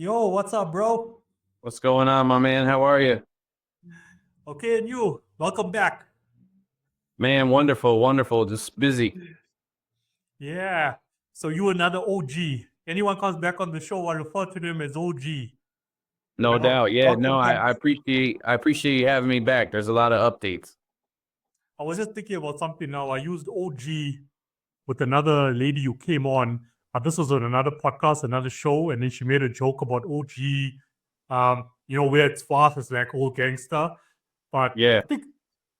Yo, what's up, bro? What's going on, my man? How are you? Okay, and you, welcome back. Man, wonderful, wonderful. Just busy. Yeah. So you another OG. Anyone comes back on the show, I refer to them as OG. No doubt. Yeah, Welcome no, I, back. I appreciate I appreciate you having me back. There's a lot of updates. I was just thinking about something now. I used OG with another lady who came on. This was on another podcast, another show, and then she made a joke about OG. Where it's fast, it's like old gangster. But Yeah. I think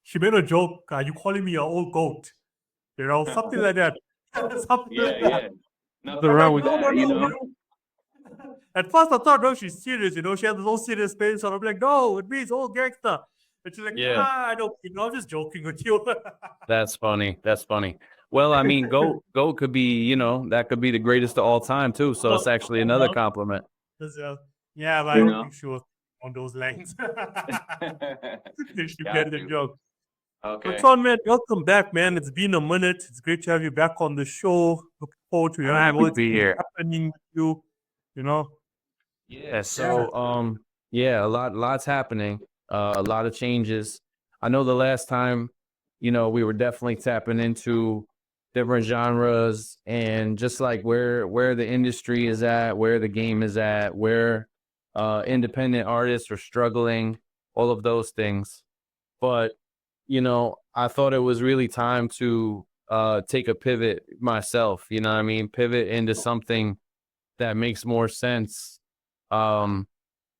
she made a joke. You calling me an old goat? Something like that. Something Yeah, like that. yeah. Nothing I'm wrong like, with no, no, that, no. At first, I thought, no, she's serious. She has this whole serious face. And I'm like, no, it means old gangster. And she's like, Yeah, I don't, I'm just joking with you. that's funny. That's funny. Well, I mean, Goat could be, that could be the greatest of all time too. So it's actually another Well, compliment. yeah, but I You don't know? think she was on those lines. She Got get the you. joke. But Okay. Sean, man, welcome back, man. It's been a minute. It's great to have you back on the show. Looking forward to I'm have happy to what's be here. happening with you. You know, Yeah, yeah. yeah, lots happening. A lot of changes. I know the last time, we were definitely tapping into different genres and just like where the industry is at, where the game is at, where independent artists are struggling, all of those things. But, I thought it was really time to take a pivot myself, you know what I mean? Pivot into something that makes more sense um,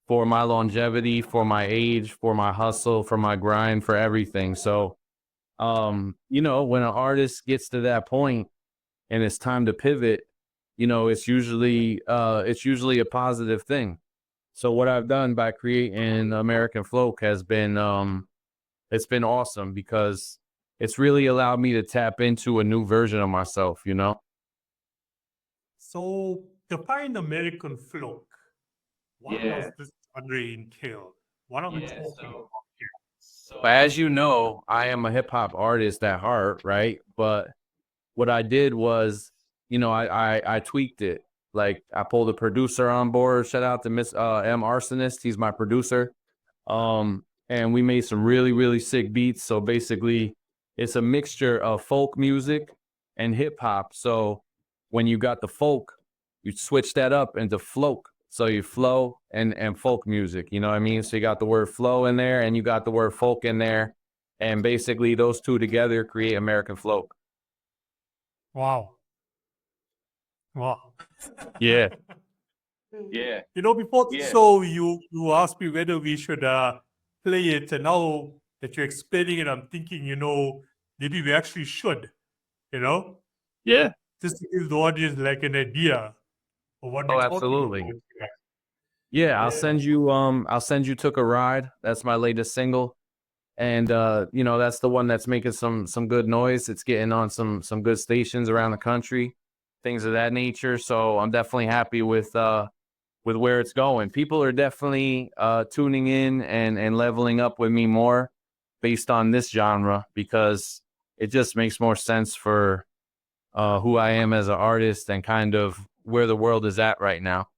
for my longevity, for my age, for my hustle, for my grind, for everything. So, when an artist gets to that point and it's time to pivot, it's usually a positive thing. So what I've done by creating American Flówk has been it's been awesome because it's really allowed me to tap into a new version of myself. So define American Flówk. What does Yeah. this genre entail? What are we Yeah. talking about here? So as you know, I am a hip hop artist at heart, right? But what I did was, I tweaked it. Like I pulled a producer on board. Shout out to Miss M Arsonist. He's my producer. And we made some really, really sick beats. So basically, it's a mixture of folk music and hip hop. So when you got the folk, you switch that up into floke. So you flow and folk music. You know what I mean? So you got the word flow in there and you got the word folk in there. And basically, those two together create American Flówk. Wow. Wow. Yeah. Yeah. Before the Yeah. show, you asked me whether we should play it, and now that you're explaining it, I'm thinking, maybe we actually should, you know, Yeah. just to give the audience like an idea of what Oh, we're talking absolutely. about here. Yeah, Yeah. I'll send you Took a Ride. That's my latest single. And that's the one that's making some good noise. It's getting on some good stations around the country, things of that nature. So I'm definitely happy with where it's going. People are definitely tuning in and leveling up with me more based on this genre because it just makes more sense for who I am as an artist and kind of where the world is at right now.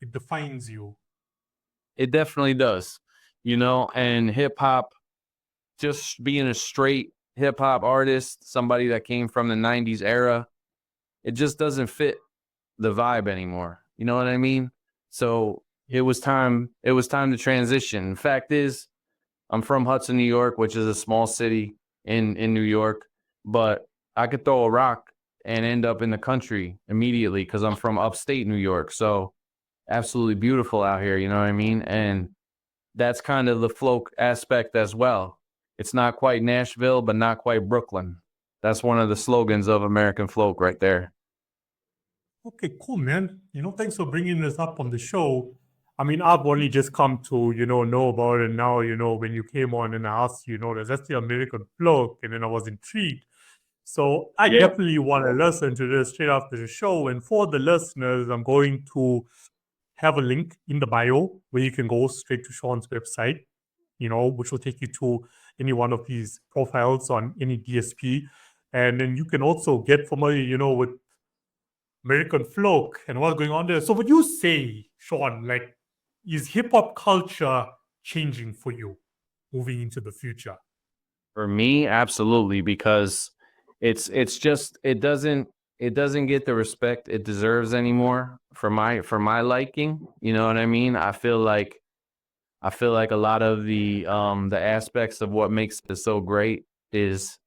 It defines you. It definitely does, and hip hop, just being a straight hip hop artist, somebody that came from the 90s era, it just doesn't fit the vibe anymore. You know what I mean? So it was time to transition. Fact is, I'm from Hudson, New York, which is a small city in New York, but I could throw a rock and end up in the country immediately because I'm from upstate New York. So absolutely beautiful out here, you know what I mean? And that's kind of the folk aspect as well. It's not quite Nashville, but not quite Brooklyn. That's one of the slogans of American Flówk right there. Okay, cool, man. Thanks for bringing this up on the show. I mean, I've only just come to, know about it now, when you came on and I asked you, that's the American Flówk, and then I was intrigued. So I Yeah. definitely want to listen to this straight after the show. And for the listeners, I'm going to have a link in the bio where you can go straight to Sean's website, which will take you to any one of these profiles on any DSP. And then you can also get familiar, with American Flówk and what's going on there. So would you say, Sean, like, is hip hop culture changing for you moving into the future? For me, absolutely, because it's just it doesn't get the respect it deserves anymore for my liking. You know what I mean? I feel like a lot of the aspects of what makes it so great is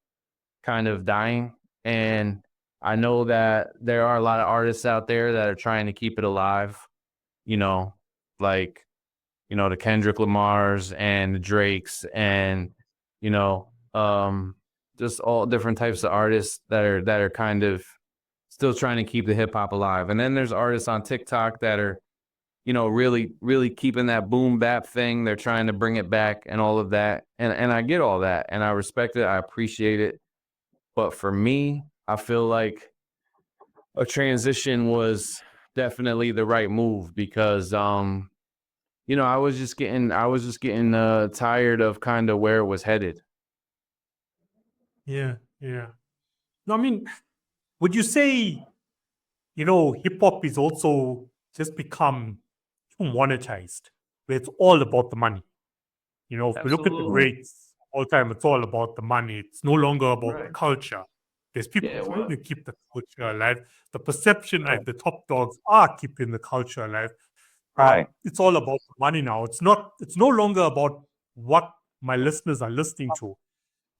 kind of dying. And I know that there are a lot of artists out there that are trying to keep it alive, you know, like, the Kendrick Lamars and the Drakes and, you know, just all different types of artists that are kind of still trying to keep the hip hop alive. And then there's artists on TikTok that are, really, really keeping that boom bap thing. They're trying to bring it back and all of that. And I get all that and I respect it. I appreciate it. But for me, I feel like a transition was definitely the right move because I was just getting tired of kind of where it was headed. Yeah, yeah. No, I mean, would you say, hip hop is also just become too monetized, where it's all about the money? If we look at the Absolutely. greats all time, it's all about the money. It's no longer about the Right. culture. There's people Yeah, trying well, to keep the culture alive. The perception right. like the top dogs are keeping the culture alive, but Right. it's all about the money now. It's not. It's no longer about what my listeners are listening to,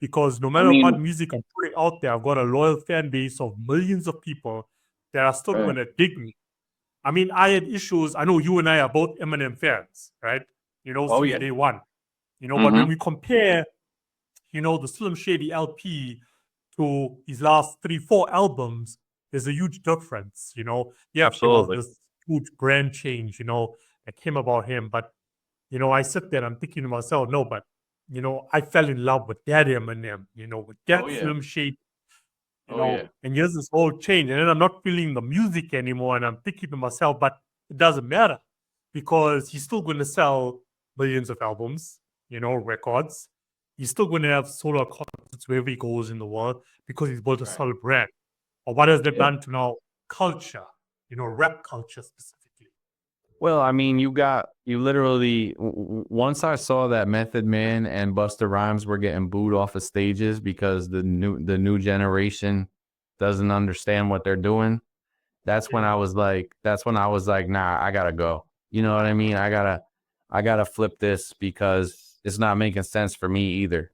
because no I matter what mean, music I'm putting out there, I've got a loyal fan base of millions of people that are still right. going to dig me. I mean, I had issues. I know you and I are both Eminem fans, right? Oh Since yeah. day one. But Mm-hmm. when we compare, the Slim Shady LP to his last 3, 4 albums, there's a huge difference. Yes, there was Absolutely. this huge brand change, that came about him. But, I sit there and I'm thinking to myself, no, but, I fell in love with that Eminem, with Oh that yeah. Slim Shady, Oh yeah. and here's this whole change. And then I'm not feeling the music anymore. And I'm thinking to myself, but it doesn't matter because he's still going to sell millions of albums, records. He's still going to have solo concerts wherever he goes in the world because he's built a Right. solid brand. Or what has that Yeah. done to now culture, rap culture specifically? Well, I mean, you literally once I saw that Method Man and Busta Rhymes were getting booed off of stages because the new generation doesn't understand what they're doing. Yeah. That's when I was like, nah, I gotta go. You know what I mean? I gotta flip this because it's not making sense for me either.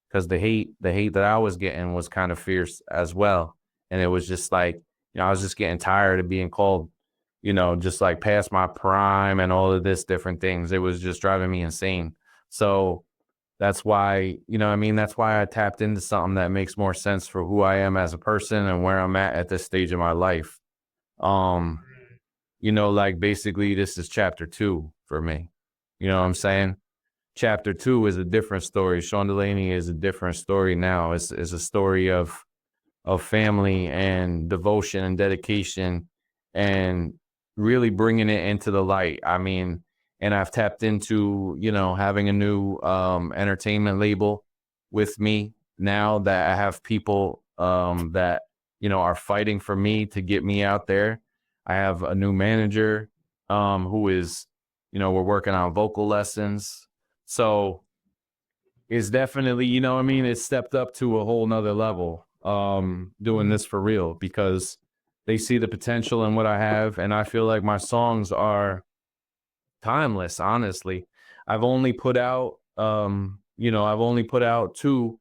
Because the hate that I was getting was kind of fierce as well. And it was just like, I was just getting tired of being called, just like past my prime and all of this different things. It was just driving me insane. So that's why, what I mean? That's why I tapped into something that makes more sense for who I am as a person and where I'm at this stage of my life. Um, like basically this is chapter 2 for me. You know what I'm saying? Chapter 2 is a different story. Sean Delaney is a different story now. It's a story of family and devotion and dedication and really bringing it into the light. I mean, and I've tapped into, having a new entertainment label with me now that I have people that, are fighting for me to get me out there. I have a new manager who is, we're working on vocal lessons. So it's definitely, what I mean, it's stepped up to a whole nother level doing Mm. this for real because they see the potential in what I have. And I feel like my songs are timeless, honestly. I've only put out, I've only put out 2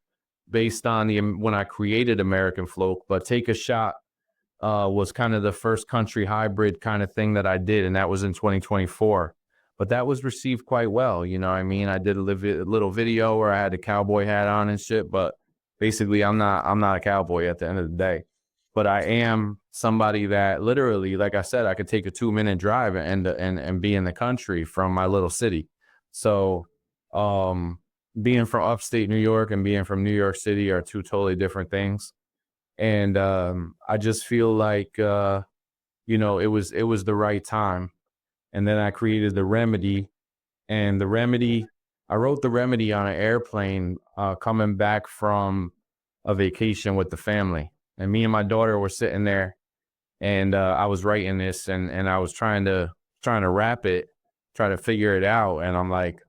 based on when I created American Flówk, but Take a Shot was kind of the first country hybrid kind of thing that I did, and that was in 2024. But that was received quite well, you know what I mean? I did a little video where I had the cowboy hat on and shit, but basically I'm not a cowboy at the end of the day. But I am somebody that literally, like I said, I could take a 2-minute drive and be in the country from my little city. So um being from upstate New York and being from New York City are 2 totally different things. And I just feel like it was the right time. And then I created the remedy, and the remedy I wrote the remedy on an airplane coming back from a vacation with the family, and me and my daughter were sitting there, and I was writing this, and I was trying to rap it, try to figure it out, and I'm like,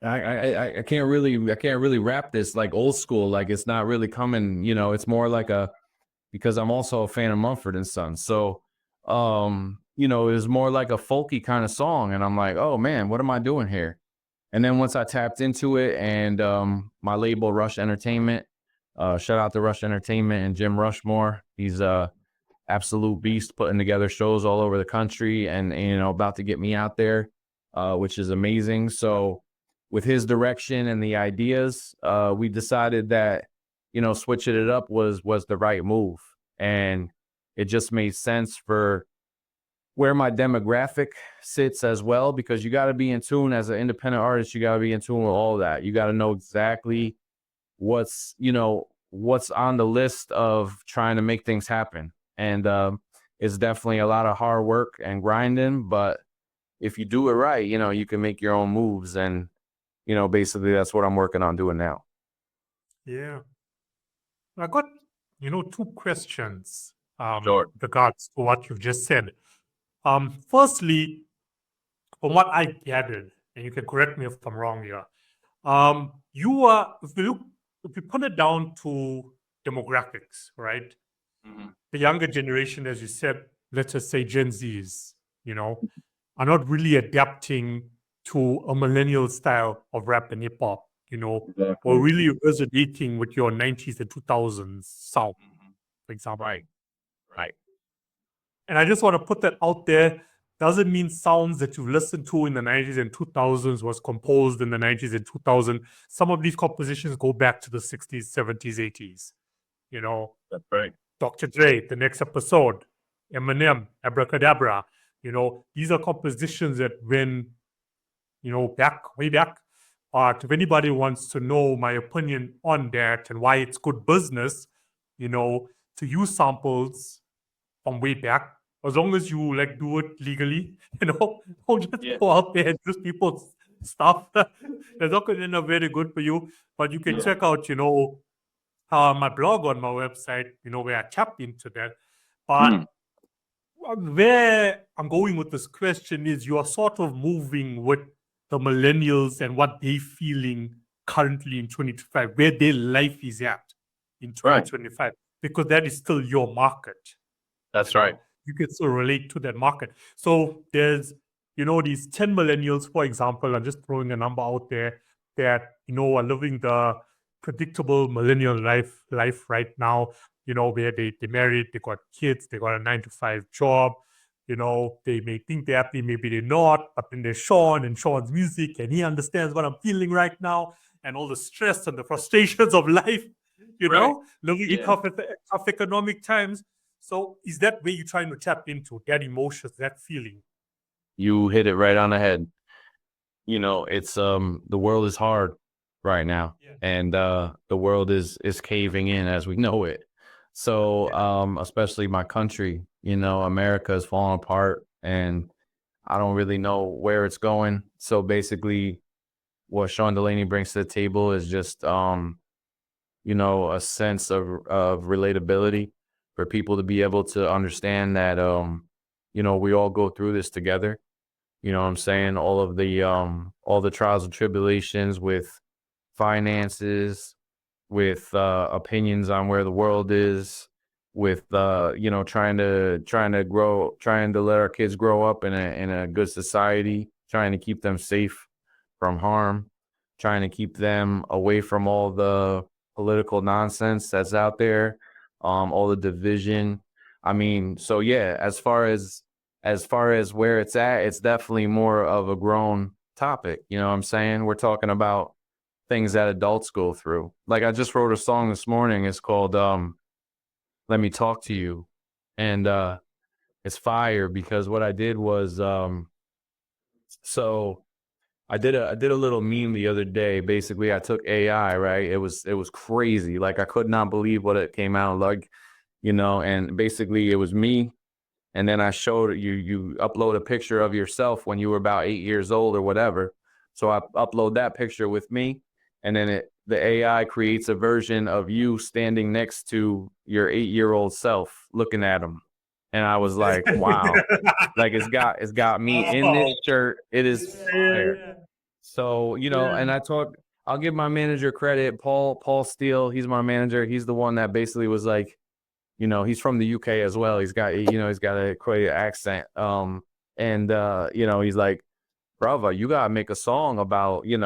I can't really rap this like old school, like it's not really coming, you know. It's more like because I'm also a fan of Mumford and Sons, so you know, it was more like a folky kind of song, and I'm like, oh man, what am I doing here? And then once I tapped into it, and my label Rush Entertainment, shout out to Rush Entertainment and Jim Rushmore, he's absolute beast, putting together shows all over the country, and you know, about to get me out there, which is amazing. So with his direction and the ideas, we decided that, you know, switching it up was the right move, and it just made sense for where my demographic sits as well, because you got to be in tune as an independent artist. You got to be in tune with all that. You got to know exactly what's, you know, what's on the list of trying to make things happen. And it's definitely a lot of hard work and grinding, but if you do it right, you know, you can make your own moves. And, you know, basically that's what I'm working on doing now. Yeah. I got, you know, two questions Sure. with regards to what you've just said. Firstly, from what I gathered, and you can correct me if I'm wrong here, you are, if you put it down to demographics, right? The younger generation, as you said, let's just say Gen Zs, you know, are not really adapting to a millennial style of rap and hip hop, you know, or really resonating with your 90s and 2000s sound, for example. Right. Right. And I just want to put that out there. Doesn't mean sounds that you listened to in the 90s and 2000s was composed in the 90s and 2000s. Some of these compositions go back to the 60s, 70s, 80s. You know, That's right. Dr. Dre, The Next Episode, Eminem, Abracadabra. You know, these are compositions that when, you know, way back. But if anybody wants to know my opinion on that and why it's good business, you know, to use samples from way back, as long as you like do it legally, you know, don't just go out there and use people's stuff. That's not going to end up very good for you. But you can check out, you know, my blog on my website, you know, where I tap into that. But where I'm going with this question is you are sort of moving with the millennials and what they're feeling currently in 2025, where their life is at in 2025, because that is still your market. That's right. You can still relate to that market. So there's, you know, these 10 millennials, for example, I'm just throwing a number out there, that, you know, are living the predictable millennial life right now, you know, where they married, they got kids, they got a 9-to-5 job, you know, they may think they're happy, maybe they're not, but then there's Sean and Sean's music, and he understands what I'm feeling right now, and all the stress and the frustrations of life, you know, living in tough economic times. So is that where you're trying to tap into, that emotions, that feeling? You hit it right on the head. You know, it's the world is hard right now, and the world is caving in as we know it. So especially my country, you know, America is falling apart, and I don't really know where it's going. So basically what Sean Delaney brings to the table is just you know, a sense of relatability for people to be able to understand that you know, we all go through this together. You know what I'm saying? All the trials and tribulations with finances, with opinions on where the world is, with you know, trying to let our kids grow up in a good society, trying to keep them safe from harm, trying to keep them away from all the political nonsense that's out there, all the division. I mean, so yeah, as far as where it's at, it's definitely more of a grown topic. You know what I'm saying? We're talking about things that adults go through. Like I just wrote a song this morning. It's called Let Me Talk to You. And it's fire because what I did was so I did a little meme the other day. Basically, I took AI, right? It was crazy. Like I could not believe what it came out like, you know, and basically it was me. And then I showed you upload a picture of yourself when you were about 8 years old or whatever. So I upload that picture with me, and then the AI creates a version of you standing next to your 8-year-old self looking at him. And I was like, wow, like it's got me in this shirt. It is fire. Yeah. So, and I'll give my manager credit, Paul Steele. He's my manager. He's the one that basically was like, he's from the UK as well. He's got a quite an accent. He's like, brother, you gotta make a song about you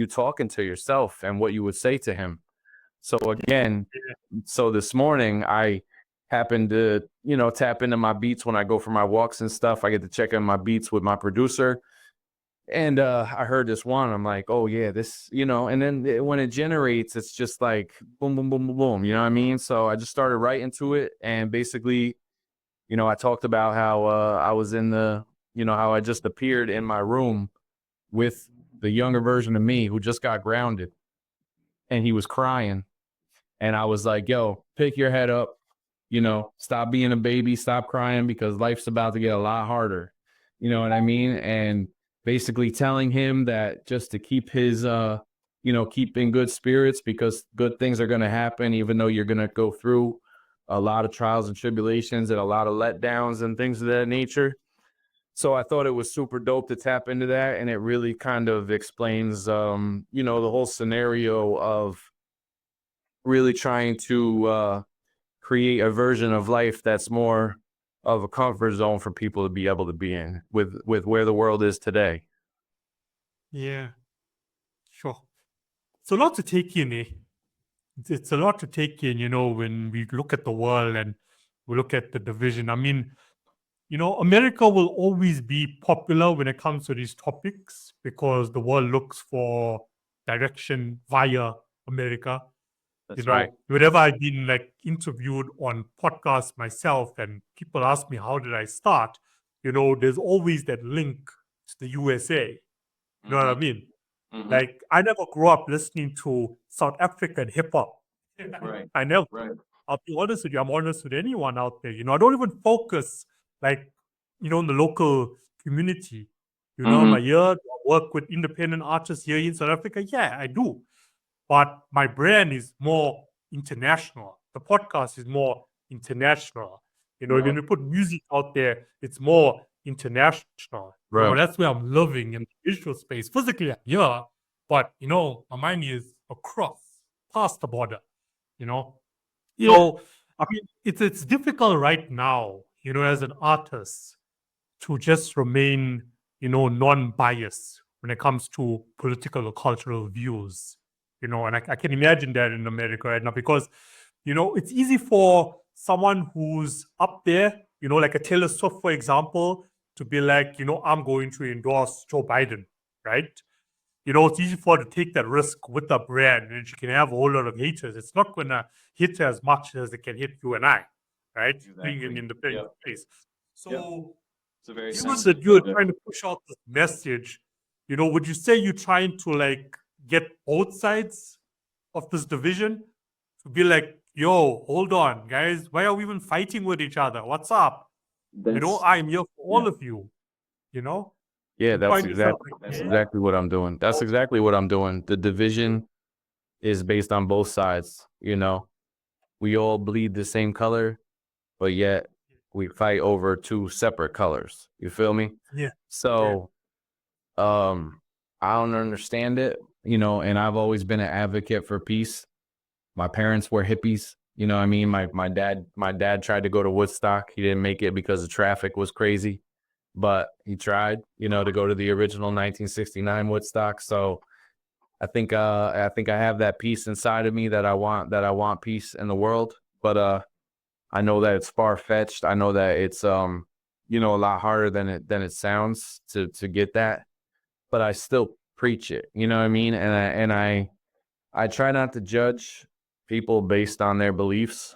talking to yourself and what you would say to him. So again, so this morning I happened to, tap into my beats when I go for my walks and stuff. I get to check in my beats with my producer. And I heard this one. I'm like, oh yeah, this, and then when it generates, it's just like boom, boom, boom, boom, boom. You know what I mean? So I just started writing to it, and basically, I talked about how I was in how I just appeared in my room with the younger version of me who just got grounded, and he was crying, and I was like, yo, pick your head up, stop being a baby, stop crying, because life's about to get a lot harder. You know what I mean? And basically telling him that just to keep his, keep in good spirits, because good things are going to happen, even though you're going to go through a lot of trials and tribulations and a lot of letdowns and things of that nature. So I thought it was super dope to tap into that. And it really kind of explains, the whole scenario of really trying to create a version of life that's more of a comfort zone for people to be able to be in with where the world is today. Yeah, sure. It's a lot to take in, eh? It's a lot to take in, when we look at the world and we look at the division. I mean, America will always be popular when it comes to these topics because the world looks for direction via America. That's right. Whenever I've been like interviewed on podcasts myself and people ask me, how did I start? There's always that link to the USA. You know what I mean? Mhm. Like, I never grew up listening to South African hip hop. Right. I never. Right. I'll be honest with you. I'm honest with anyone out there. I don't even focus like, in the local community. Mhm. My year, I work with independent artists here in South Africa. Yeah, I do. But my brand is more international. The podcast is more international. Right. When we put music out there, it's more international. Right. That's where I'm living in the visual space. Physically, I'm here, but my mind is across, past the border. Yeah. So I mean, it's difficult right now, as an artist, to just remain, non-biased when it comes to political or cultural views. And I can imagine that in America right now because, it's easy for someone who's up there, like a Taylor Swift, for example, to be like, I'm going to endorse Joe Biden, right? It's easy for her to take that risk with the brand and she can have a whole lot of haters. It's not going to hit her as much as it can hit you and I, right? Being in Exactly. independent Yep. space. So, Yep. It's a very given that sensitive you're subject. trying to push out this message, would you say you're trying to like get both sides of this division to be like, yo, hold on, guys, why are we even fighting with each other? What's up? That's I'm here for all yeah. of you, you know? Yeah, And that's point this out. exactly what I'm doing. That's exactly what I'm doing. The division is based on both sides, We all bleed the same color, but yet we fight over two separate colors. You feel me? Yeah. So, I don't understand it, and I've always been an advocate for peace. My parents were hippies, you know what I mean? My dad tried to go to Woodstock. He didn't make it because the traffic was crazy, but he tried, to go to the original 1969 Woodstock. So I think I have that peace inside of me that I want peace in the world. But I know that it's far fetched. I know that it's a lot harder than it sounds to get that. But I still preach it. You know what I mean? And I try not to judge people based on their beliefs.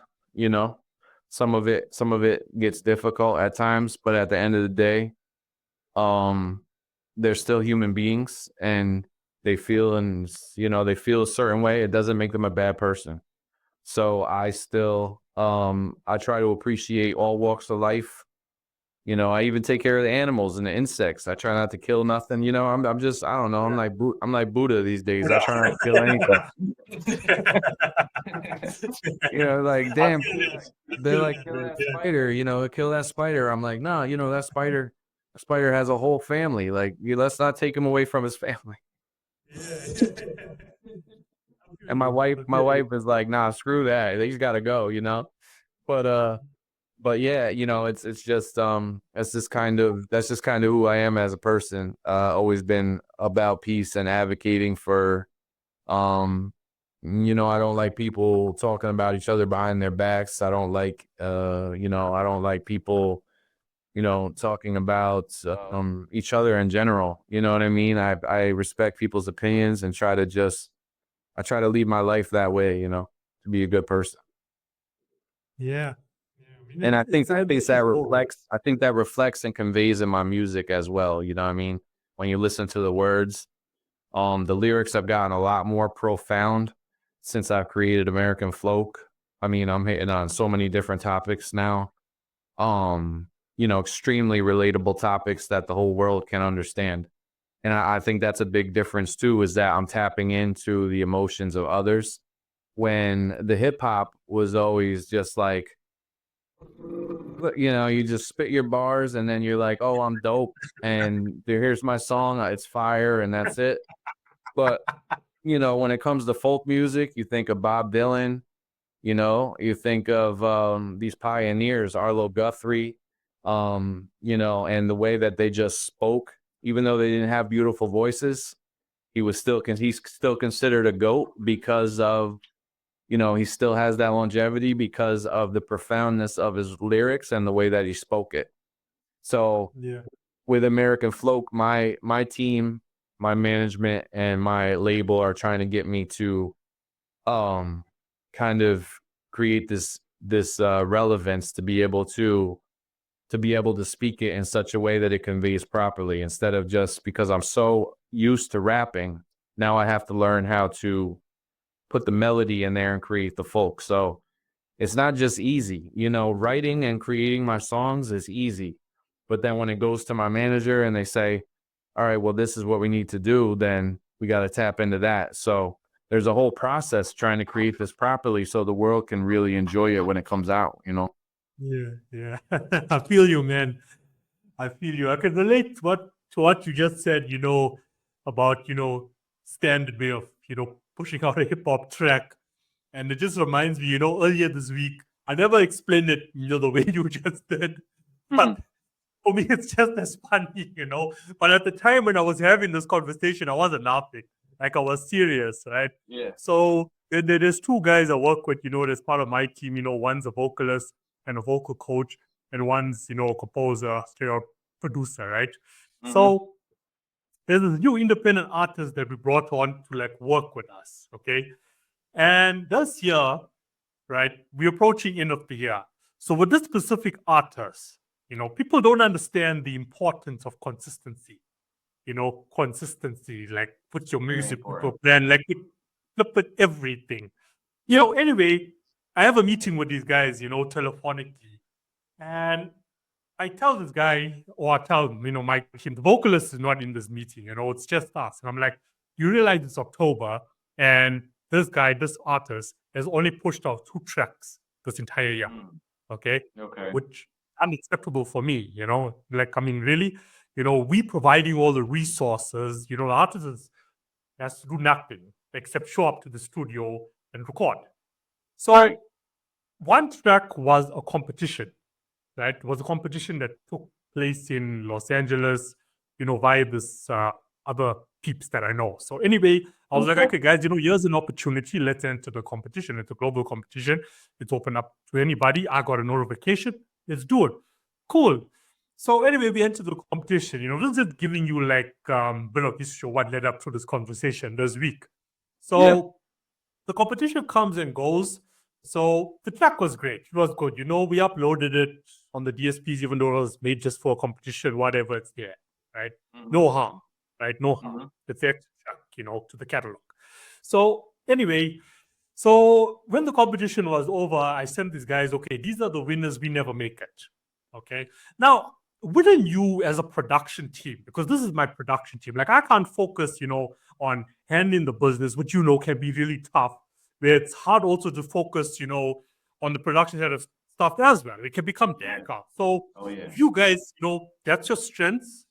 Some of it gets difficult at times, but at the end of the day, they're still human beings and they feel they feel a certain way. It doesn't make them a bad person. So I still I try to appreciate all walks of life. You know, I even take care of the animals and the insects. I try not to kill nothing. You know, I'm just I don't know. I'm like Buddha these days. I try not to kill anything. You know, like damn, they're like kill that spider. You know, kill that spider. I'm like, no, you know that spider has a whole family. Like, let's not take him away from his family. And my wife is like, nah, screw that. He's got to go. You know, but yeah, you know, it's just that's just kind of who I am as a person. Always been about peace and advocating for you know, I don't like people talking about each other behind their backs. I don't like you know, I don't like people, you know, talking about each other in general. You know what I mean? I respect people's opinions and try to lead my life that way, you know, to be a good person. Yeah. And I think that reflects and conveys in my music as well. You know what I mean? When you listen to the words, the lyrics have gotten a lot more profound since I've created American Flówk. I mean, I'm hitting on so many different topics now. You know, extremely relatable topics that the whole world can understand. And I think that's a big difference too, is that I'm tapping into the emotions of others when the hip hop was always just like, you know, you just spit your bars and then you're like, oh, I'm dope. And here's my song. It's fire. And that's it. But, you know, when it comes to folk music, you think of Bob Dylan, you know, you think of these pioneers, Arlo Guthrie, you know, and the way that they just spoke, even though they didn't have beautiful voices, he's still considered a GOAT because of, you know, he still has that longevity because of the profoundness of his lyrics and the way that he spoke it. So Yeah. with American Flówk, my team, my management, and my label are trying to get me to kind of create this relevance to be able to speak it in such a way that it conveys properly, instead of just because I'm so used to rapping, now I have to learn how to put the melody in there and create the folk. So it's not just easy, you know, writing and creating my songs is easy. But then when it goes to my manager and they say, all right, well, this is what we need to do, then we got to tap into that. So there's a whole process trying to create this properly so the world can really enjoy it when it comes out, you know? Yeah. I feel you, man. I feel you. I can relate to what you just said, you know, about, you know, standard way of, you know, pushing out a hip hop track. And it just reminds me, you know, earlier this week, I never explained it, you know, the way you just did. But for me, it's just as funny, you know. But at the time when I was having this conversation, I wasn't laughing. Like I was serious, right? Yeah. So there's two guys I work with, you know, as part of my team. You know, one's a vocalist and a vocal coach, and one's, you know, a composer, straight up producer, right? So there's this new independent artist that we brought on to like work with us, okay? And this year, right, we're approaching end of the year. So with this specific artist, you know, people don't understand the importance of consistency. You know, consistency, like put your music, put your plan, like it flip it everything. You know, anyway, I have a meeting with these guys, you know, telephonically. And I tell this guy, or I tell him, you know, my team, the vocalist is not in this meeting, you know, it's just us. And I'm like, you realize it's October and this guy, this artist, has only pushed out 2 tracks this entire year. Okay. Okay. Which unacceptable for me, you know. Like, I mean, really, you know, we providing all the resources, you know, the artist has to do nothing except show up to the studio and record. So one track was a competition, right? It was a competition that took place in Los Angeles, you know, via this other peeps that I know. So anyway, I was like, okay, guys, you know, here's an opportunity. Let's enter the competition. It's a global competition. It's open up to anybody. I got a notification. Let's do it. Cool. So anyway, we entered the competition. You know, this is giving you like bit of history of what led up to this conversation this week. So the competition comes and goes. So the track was great. It was good. You know, we uploaded it on the DSPs, even though it was made just for a competition, whatever, it's there, right? No harm, right? No harm. It's extra track, you know, to the catalog. So anyway, so when the competition was over, I sent these guys, okay, these are the winners. We never make it. Okay. Now, wouldn't you as a production team, because this is my production team, like I can't focus, on handling the business, which can be really tough, where it's hard also to focus, on the production side of stuff as well. It can become difficult. So if you guys, that's your strengths,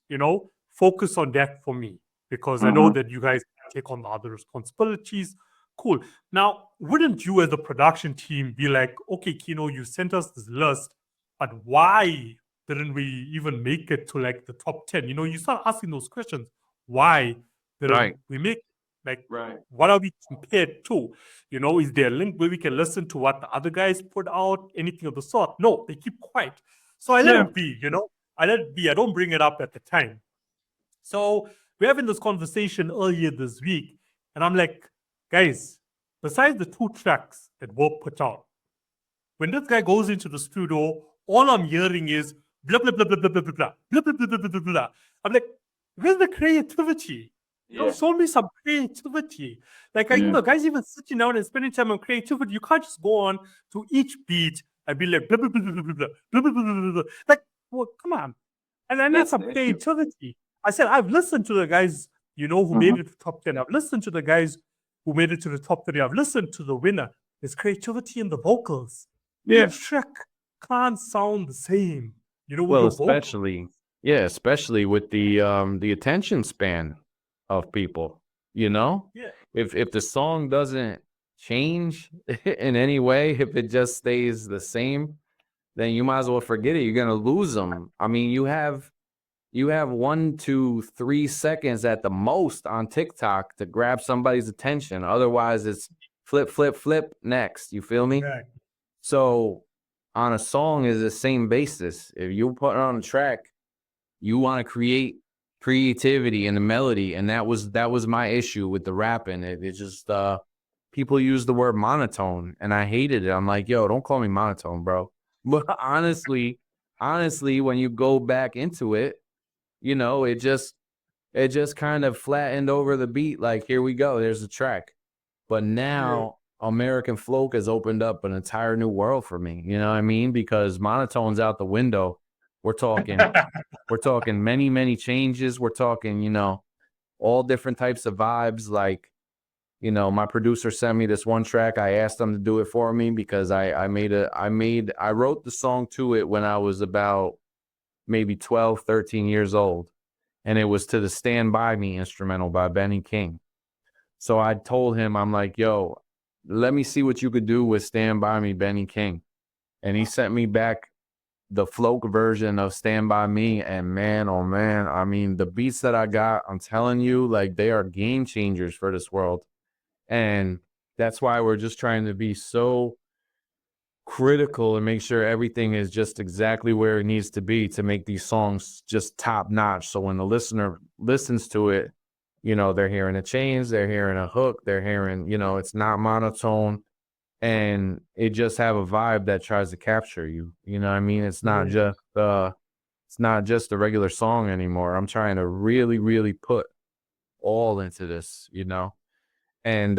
focus on that for me, because I know that you guys take on the other responsibilities. Cool. Now, wouldn't you as a production team be like, okay, Kino, you sent us this list, but why didn't we even make it to like the top 10? You start asking those questions. Why didn't Right. we make it? Like, what are we compared to? Is there a link where we can listen to what the other guys put out? Anything of the sort? No, they keep quiet. So I let it be, I let it be. I don't bring it up at the time. So we're having this conversation earlier this week, and I'm like, guys, besides the 2 tracks that were put out, when this guy goes into the studio, all I'm hearing is blah blah blah blah blah blah blah blah blah blah blah blah blah blah. I'm like, where's the creativity? Show me some creativity. Like, guys even sitting down and spending time on creativity. You can't just go on to each beat and be like blah blah blah blah blah blah blah blah blah blah blah. Like, well, come on. And I need some creativity. I said, I've listened to the guys, who made it to top 10. I've listened to the guys who made it to the top 30. I've listened to the winner. There's creativity in the vocals. Each track can't sound the same. Well, especially with the attention span of people. If the song doesn't change in any way, if it just stays the same, then you might as well forget it. You're gonna lose them. I mean, you have 1 to 3 seconds at the most on TikTok to grab somebody's attention. Otherwise, it's flip, flip, flip, next. You feel me? Right. So on a song is the same basis. If you put it on a track, you want to create creativity in the melody, and that was my issue with the rapping. It just people use the word monotone, and I hated it. I'm like, yo, don't call me monotone, bro. But honestly, when you go back into it, it just kind of flattened over the beat. Like, here we go, there's a track. But now American Flówk has opened up an entire new world for me. You know what I mean? Because monotone's out the window. We're talking many, many changes. We're talking, all different types of vibes. Like, my producer sent me this one track. I asked him to do it for me because I wrote the song to it when I was about maybe 12, 13 years old. And it was to the Stand By Me instrumental by Benny King. So I told him, I'm like, yo, let me see what you could do with Stand By Me, Benny King. And he sent me back the Flówk version of Stand By Me. And man, oh man, I mean, the beats that I got, I'm telling you, like, they are game changers for this world. And that's why we're just trying to be so critical and make sure everything is just exactly where it needs to be to make these songs just top notch. So when the listener listens to it, they're hearing a change, they're hearing a hook, they're hearing, it's not monotone, and it just have a vibe that tries to capture you. You know what I mean? It's not just a regular song anymore. I'm trying to really, really put all into this, and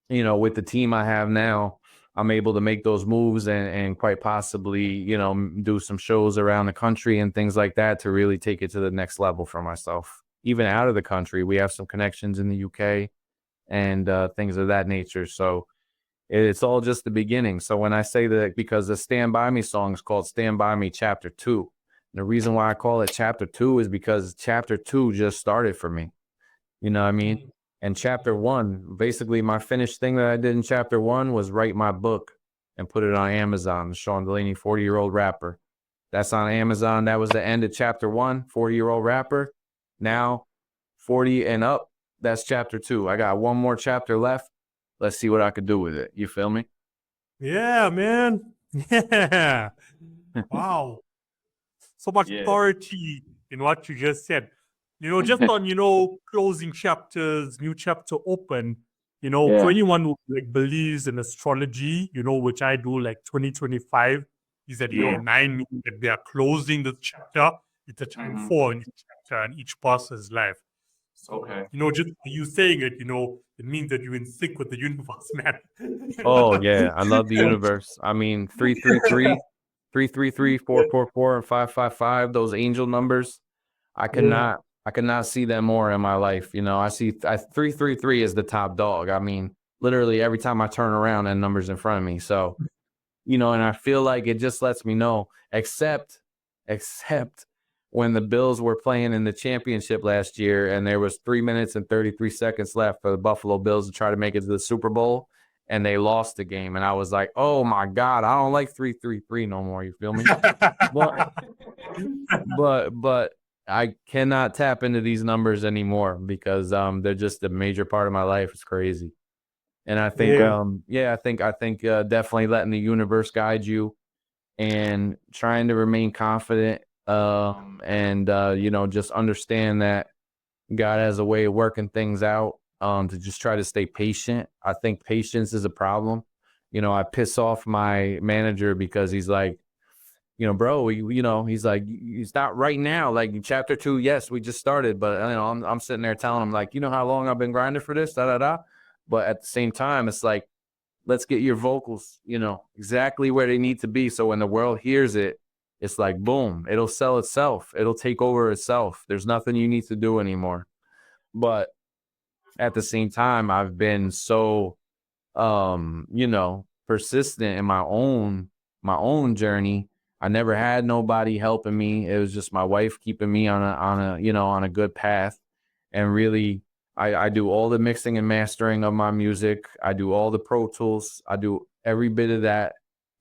with the team I have now, I'm able to make those moves and quite possibly, do some shows around the country and things like that to really take it to the next level for myself. Even out of the country, we have some connections in the UK and things of that nature. So it's all just the beginning. So when I say that, because the Stand By Me song is called Stand By Me Chapter 2. And the reason why I call it Chapter 2 is because Chapter 2 just started for me. You know what I mean? And Chapter 1, basically my finished thing that I did in Chapter 1 was write my book and put it on Amazon. Sean Delaney, 40-year-old rapper. That's on Amazon. That was the end of Chapter 1, 40-year-old rapper. Now, 40 and up, that's Chapter 2. I got one more chapter left. Let's see what I could do with it. You feel me? Yeah, man. Yeah. Wow. So much authority in what you just said. Just on, closing chapters, new chapter open, for anyone who believes in astrology, which I do, like 2025 is that, 9 means that they are closing the chapter. It's a time 4 in each chapter and each person's life. So, just you saying it, it means that you're in sync with the universe, man. Oh, yeah. I love the universe. I mean, 333. 333, 444, and 555. Those angel numbers, I cannot see them more in my life. You know, I see 333 is the top dog. I mean, literally every time I turn around, that number's in front of me. So, you know, and I feel like it just lets me know, except when the Bills were playing in the championship last year and there was 3 minutes and 33 seconds left for the Buffalo Bills to try to make it to the Super Bowl, and they lost the game. And I was like, oh my God, I don't like 333 no more. You feel me? but I cannot tap into these numbers anymore because they're just a major part of my life. It's crazy. And I think I think definitely letting the universe guide you and trying to remain confident and you know, just understand that God has a way of working things out, to just try to stay patient. I think patience is a problem. You know, I piss off my manager because he's like, you know, bro, you know, he's like, it's not right now. Like chapter 2, yes, we just started, but you know, I'm sitting there telling him like, you know how long I've been grinding for this, da da da. But at the same time, it's like, let's get your vocals, you know, exactly where they need to be. So when the world hears it, it's like, boom, it'll sell itself. It'll take over itself. There's nothing you need to do anymore. But at the same time, I've been so, you know, persistent in my own journey. I never had nobody helping me. It was just my wife keeping me on a, you know, on a good path. And really, I do all the mixing and mastering of my music. I do all the Pro Tools. I do every bit of that.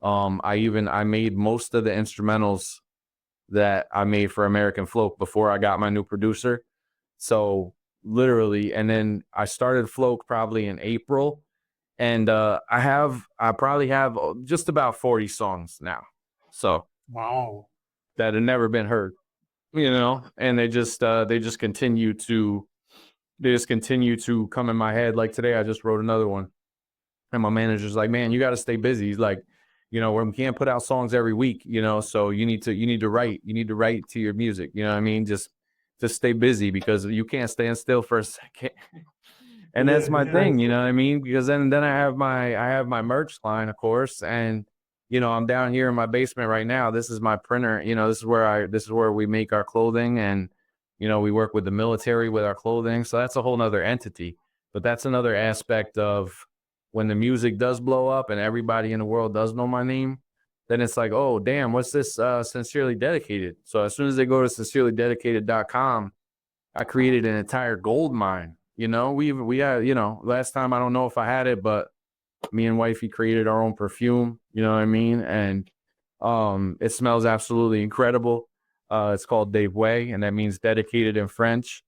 I made most of the instrumentals that I made for American Flówk before I got my new producer. So literally, and then I started Flówk probably in April, and I probably have just about 40 songs now. So Wow. that had never been heard, you know, and they just continue to come in my head. Like today, I just wrote another one, and my manager's like, "Man, you got to stay busy." He's like, "You know, we can't put out songs every week, you know, so you need to write to your music, you know what I mean? Just stay busy because you can't stand still for a second." And that's my thing, you know what I mean? Because then I have my merch line, of course, and you know, I'm down here in my basement right now. This is my printer, you know, this is where we make our clothing, and you know, we work with the military with our clothing. So that's a whole nother entity. But that's another aspect of when the music does blow up and everybody in the world does know my name, then it's like, oh, damn, what's this Sincerely Dedicated? So as soon as they go to sincerelydedicated.com, I created an entire gold mine. You know, we had, you know, last time, I don't know if I had it, but me and wifey created our own perfume, you know what I mean? And it smells absolutely incredible. It's called Dave Way, and that means dedicated in French.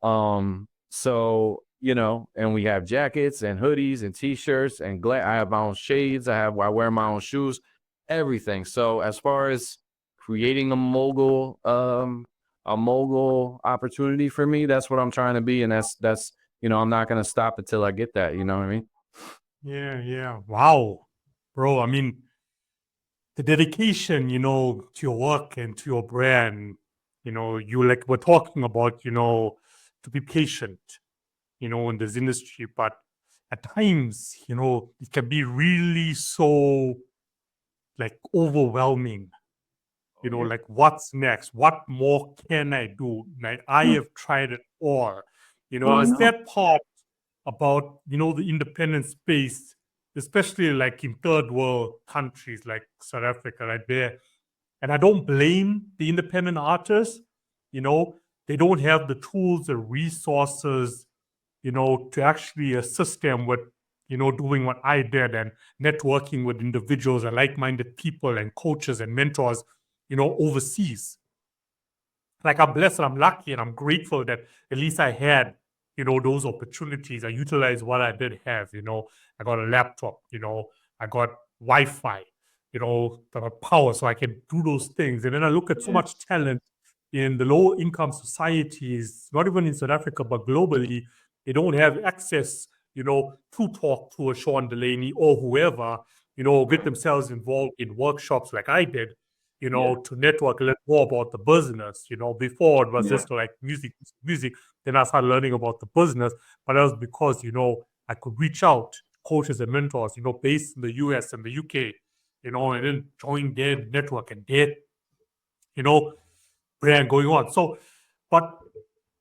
So, you know, and we have jackets and hoodies and t-shirts and I have my own shades. I wear my own shoes, everything. So as far as creating a mogul opportunity for me, that's what I'm trying to be. And that's, you know, I'm not going to stop until I get that, you know what I mean? Yeah. Wow. Bro, I mean, the dedication, you know, to your work and to your brand, you know, you like we're talking about, you know, to be patient, you know, in this industry. But at times, you know, it can be really so like overwhelming. You know, like what's next? What more can I do? Like I have tried it all. You know, is that part about, you know, the independent space, especially like in third world countries like South Africa, right there. And I don't blame the independent artists, you know, they don't have the tools and resources, you know, to actually assist them with, you know, doing what I did and networking with individuals and like-minded people and coaches and mentors, you know, overseas. Like I'm blessed and I'm lucky and I'm grateful that at least I had, you know, those opportunities. I utilized what I did have, you know. I got a laptop, you know, I got Wi-Fi, you know, I got power so I can do those things. And then I look at so much talent in the low income societies, not even in South Africa, but globally, they don't have access, you know, to talk to a Sean Delaney or whoever, you know, get themselves involved in workshops like I did, you know, to network, learn more about the business. You know, before it was just like music. Then I started learning about the business, but that was because, you know, I could reach out to coaches and mentors, you know, based in the US and the UK, and then join their network and their, brand going on. So, but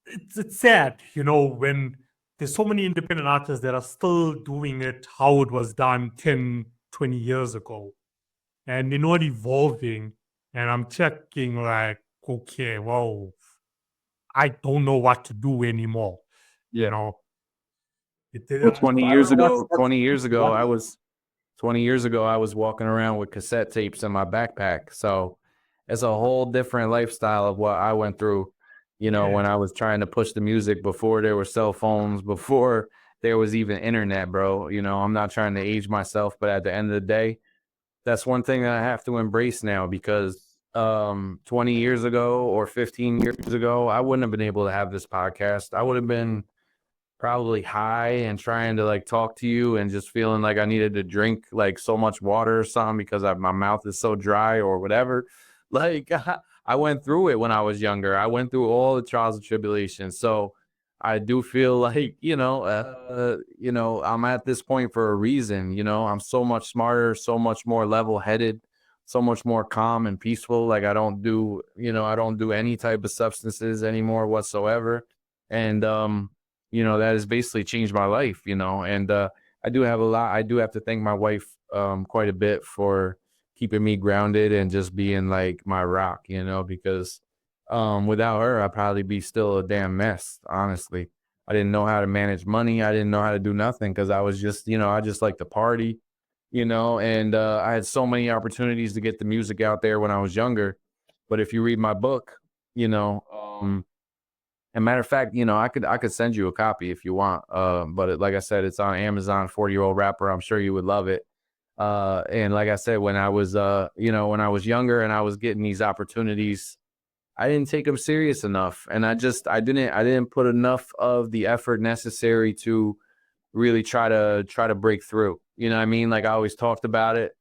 it's sad, when there's so many independent artists that are still doing it how it was done 10, 20 years ago. And they're not evolving. And I'm checking like, okay, well, I don't know what to do anymore. Yeah. You know, Well, 20 years ago, what- 20 years ago, what- I was 20 years ago, I was walking around with cassette tapes in my backpack. So it's a whole different lifestyle of what I went through, when I was trying to push the music before there were cell phones, before there was even internet, bro. I'm not trying to age myself, but at the end of the day, that's one thing that I have to embrace now because 20 years ago or 15 years ago, I wouldn't have been able to have this podcast. I would have been probably high and trying to like talk to you and just feeling like I needed to drink like so much water or something because my mouth is so dry or whatever. Like I went through it when I was younger. I went through all the trials and tribulations. So I do feel like, I'm at this point for a reason. I'm so much smarter, so much more level-headed, so much more calm and peaceful. Like I don't do any type of substances anymore whatsoever. And that has basically changed my life, and I do have to thank my wife quite a bit for keeping me grounded and just being like my rock, because without her, I'd probably be still a damn mess, honestly. I didn't know how to manage money. I didn't know how to do nothing because I was just, I just like to party, and I had so many opportunities to get the music out there when I was younger. But if you read my book, and matter of fact, I could send you a copy if you want. But like I said, it's on Amazon. 40-year-old rapper. I'm sure you would love it. And like I said, when I was when I was younger and I was getting these opportunities, I didn't take them serious enough, and I didn't put enough of the effort necessary to really try to break through. You know what I mean? Like I always talked about it,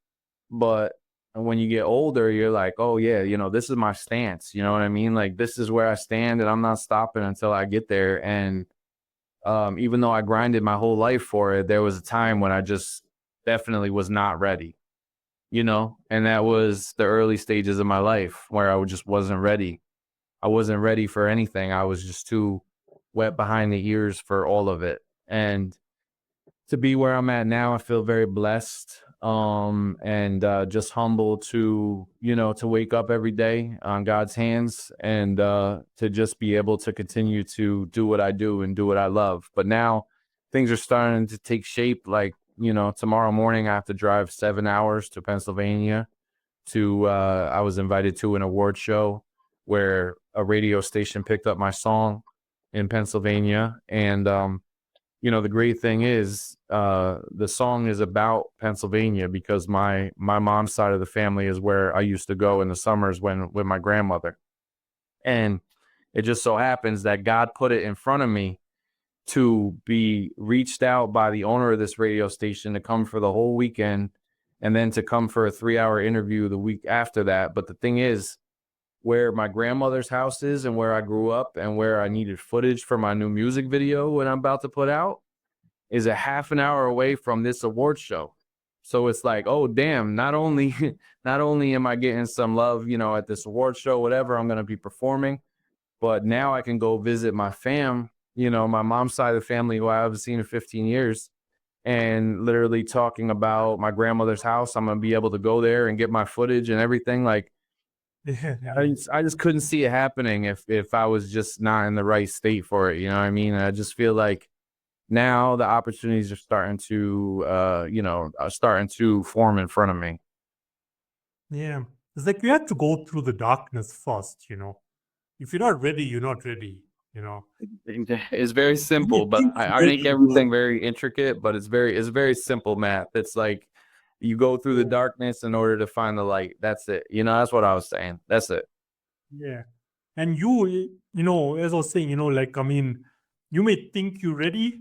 but when you get older, you're like, oh yeah, this is my stance. You know what I mean? Like this is where I stand and I'm not stopping until I get there. And even though I grinded my whole life for it, there was a time when I just definitely was not ready, and that was the early stages of my life where I just wasn't ready. I wasn't ready for anything. I was just too wet behind the ears for all of it. And to be where I'm at now, I feel very blessed, and just humble to to wake up every day on God's hands and to just be able to continue to do what I do and do what I love. But now things are starting to take shape. Like tomorrow morning I have to drive 7 hours to Pennsylvania to I was invited to an award show where a radio station picked up my song in Pennsylvania. And the great thing is the song is about Pennsylvania because my mom's side of the family is where I used to go in the summers with my grandmother. And it just so happens that God put it in front of me to be reached out by the owner of this radio station to come for the whole weekend and then to come for a 3-hour interview the week after that. But the thing is, where my grandmother's house is and where I grew up and where I needed footage for my new music video when I'm about to put out is a half an hour away from this award show. So it's like, oh damn, not only am I getting some love, at this award show, whatever I'm gonna be performing, but now I can go visit my fam, my mom's side of the family who I haven't seen in 15 years. And literally talking about my grandmother's house, I'm gonna be able to go there and get my footage and everything. Like I just couldn't see it happening if I was just not in the right state for it. You know what I mean? And I just feel like now the opportunities are starting to form in front of me. Yeah. It's like you have to go through the darkness first, If you're not ready, you're not ready, It's very simple, but I make everything very intricate, but it's very simple math. It's like you go through the darkness in order to find the light. That's it. That's what I was saying. That's it. Yeah. And as I was saying, like, I mean, you may think you're ready,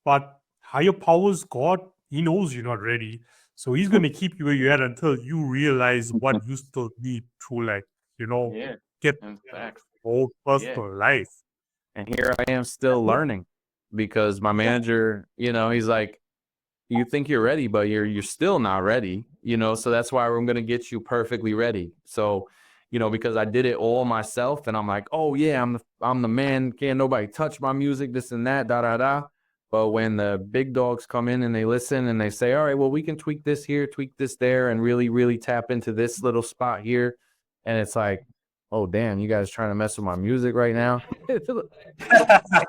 but higher powers, God, He knows you're not ready. So He's going to keep you where you're at until you realize what you still need to, like, Yeah. get In fact. whole personal life. And here I am still learning because my manager, he's like, you think you're ready, but you're still not ready, you know. So that's why I'm gonna get you perfectly ready. So, you know, because I did it all myself, and I'm like, oh yeah, I'm the man. Can't nobody touch my music, this and that, da da da. But when the big dogs come in and they listen and they say, all right, well, we can tweak this here, tweak this there, and really, really tap into this little spot here, and it's like, oh damn, you guys trying to mess with my music right now.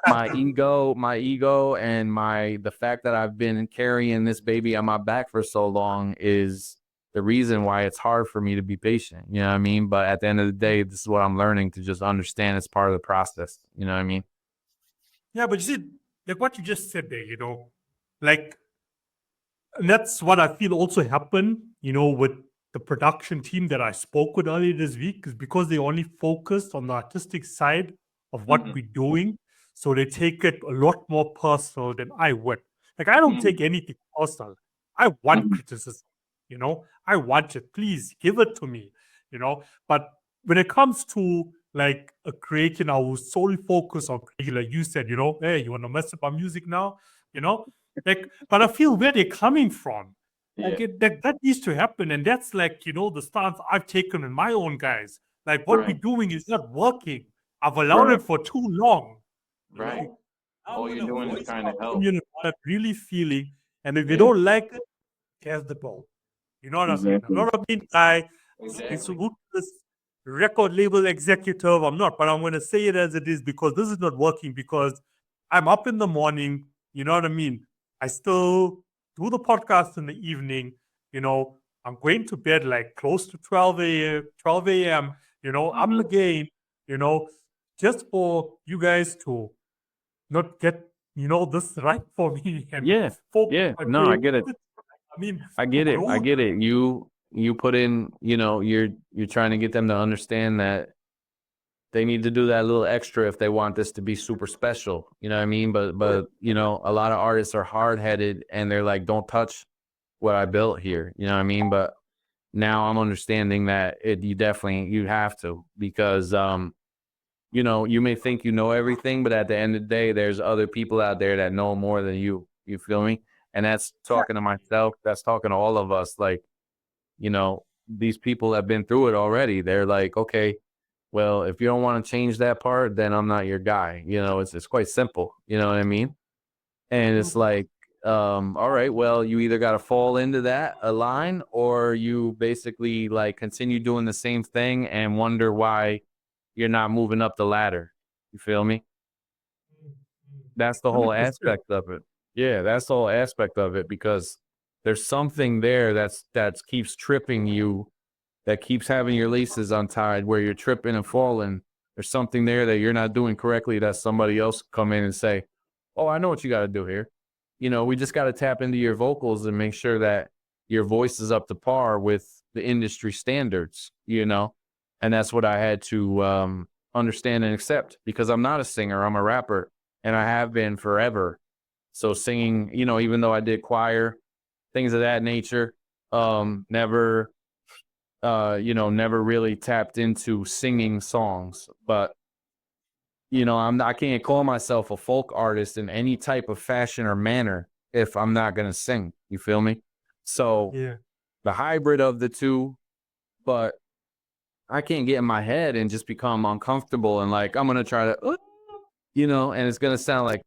My ego and the fact that I've been carrying this baby on my back for so long is the reason why it's hard for me to be patient. You know what I mean? But at the end of the day, this is what I'm learning to just understand it's part of the process. You know what I mean? Yeah, but you see, like what you just said there, like, and that's what I feel also happened, with the production team that I spoke with earlier this week, is because they only focused on the artistic side of what we're doing. So they take it a lot more personal than I would. Like, I don't take anything personal. I want criticism, I want it. Please give it to me, But when it comes to like a creating, I will solely focus on creating, like you said, hey, you want to mess up our music now, like, but I feel where they're coming from. Like that needs to happen, and that's like the stance I've taken in my own guys. Like what we're doing is not working. I've allowed it for too long. Right. I'm All you're gonna doing is voice trying my to help. opinion of what I'm really feeling, and if they don't like it, here's the ball. You know what I mean? I'm not a mean guy. It's a ruthless record label executive. I'm not, but I'm going to say it as it is because this is not working. Because I'm up in the morning. You know what I mean? I still do the podcast in the evening. I'm going to bed like close to 12 a.m. 12 a.m. I'm again. Just for you guys to not get this right for me and Yeah. focus Yeah. my No, I brain. get it. I mean, I get it. I get it. You put in, you're trying to get them to understand that they need to do that little extra if they want this to be super special. You know what I mean? But a lot of artists are hard-headed and they're like, don't touch what I built here. You know what I mean? But now I'm understanding that you have to, because you may think you know everything, but at the end of the day, there's other people out there that know more than you. You feel me? And that's talking to myself. That's talking to all of us. Like, these people have been through it already. They're like, okay, well, if you don't want to change that part, then I'm not your guy. It's quite simple. You know what I mean? And it's like, all right, well, you either got to fall into a line, or you basically like continue doing the same thing and wonder why you're not moving up the ladder. You feel me? That's the whole 100%. aspect of it. Yeah, that's the whole aspect of it, because there's something there that keeps tripping you, that keeps having your laces untied, where you're tripping and falling. There's something there that you're not doing correctly, that somebody else come in and say, oh, I know what you got to do here. We just got to tap into your vocals and make sure that your voice is up to par with the industry standards, and that's what I had to understand and accept, because I'm not a singer, I'm a rapper, and I have been forever. So singing, even though I did choir, things of that nature, never never really tapped into singing songs. But I can't call myself a folk artist in any type of fashion or manner if I'm not gonna sing. You feel me? So Yeah. the hybrid of the two, but I can't get in my head and just become uncomfortable and like I'm gonna try to, and it's gonna sound like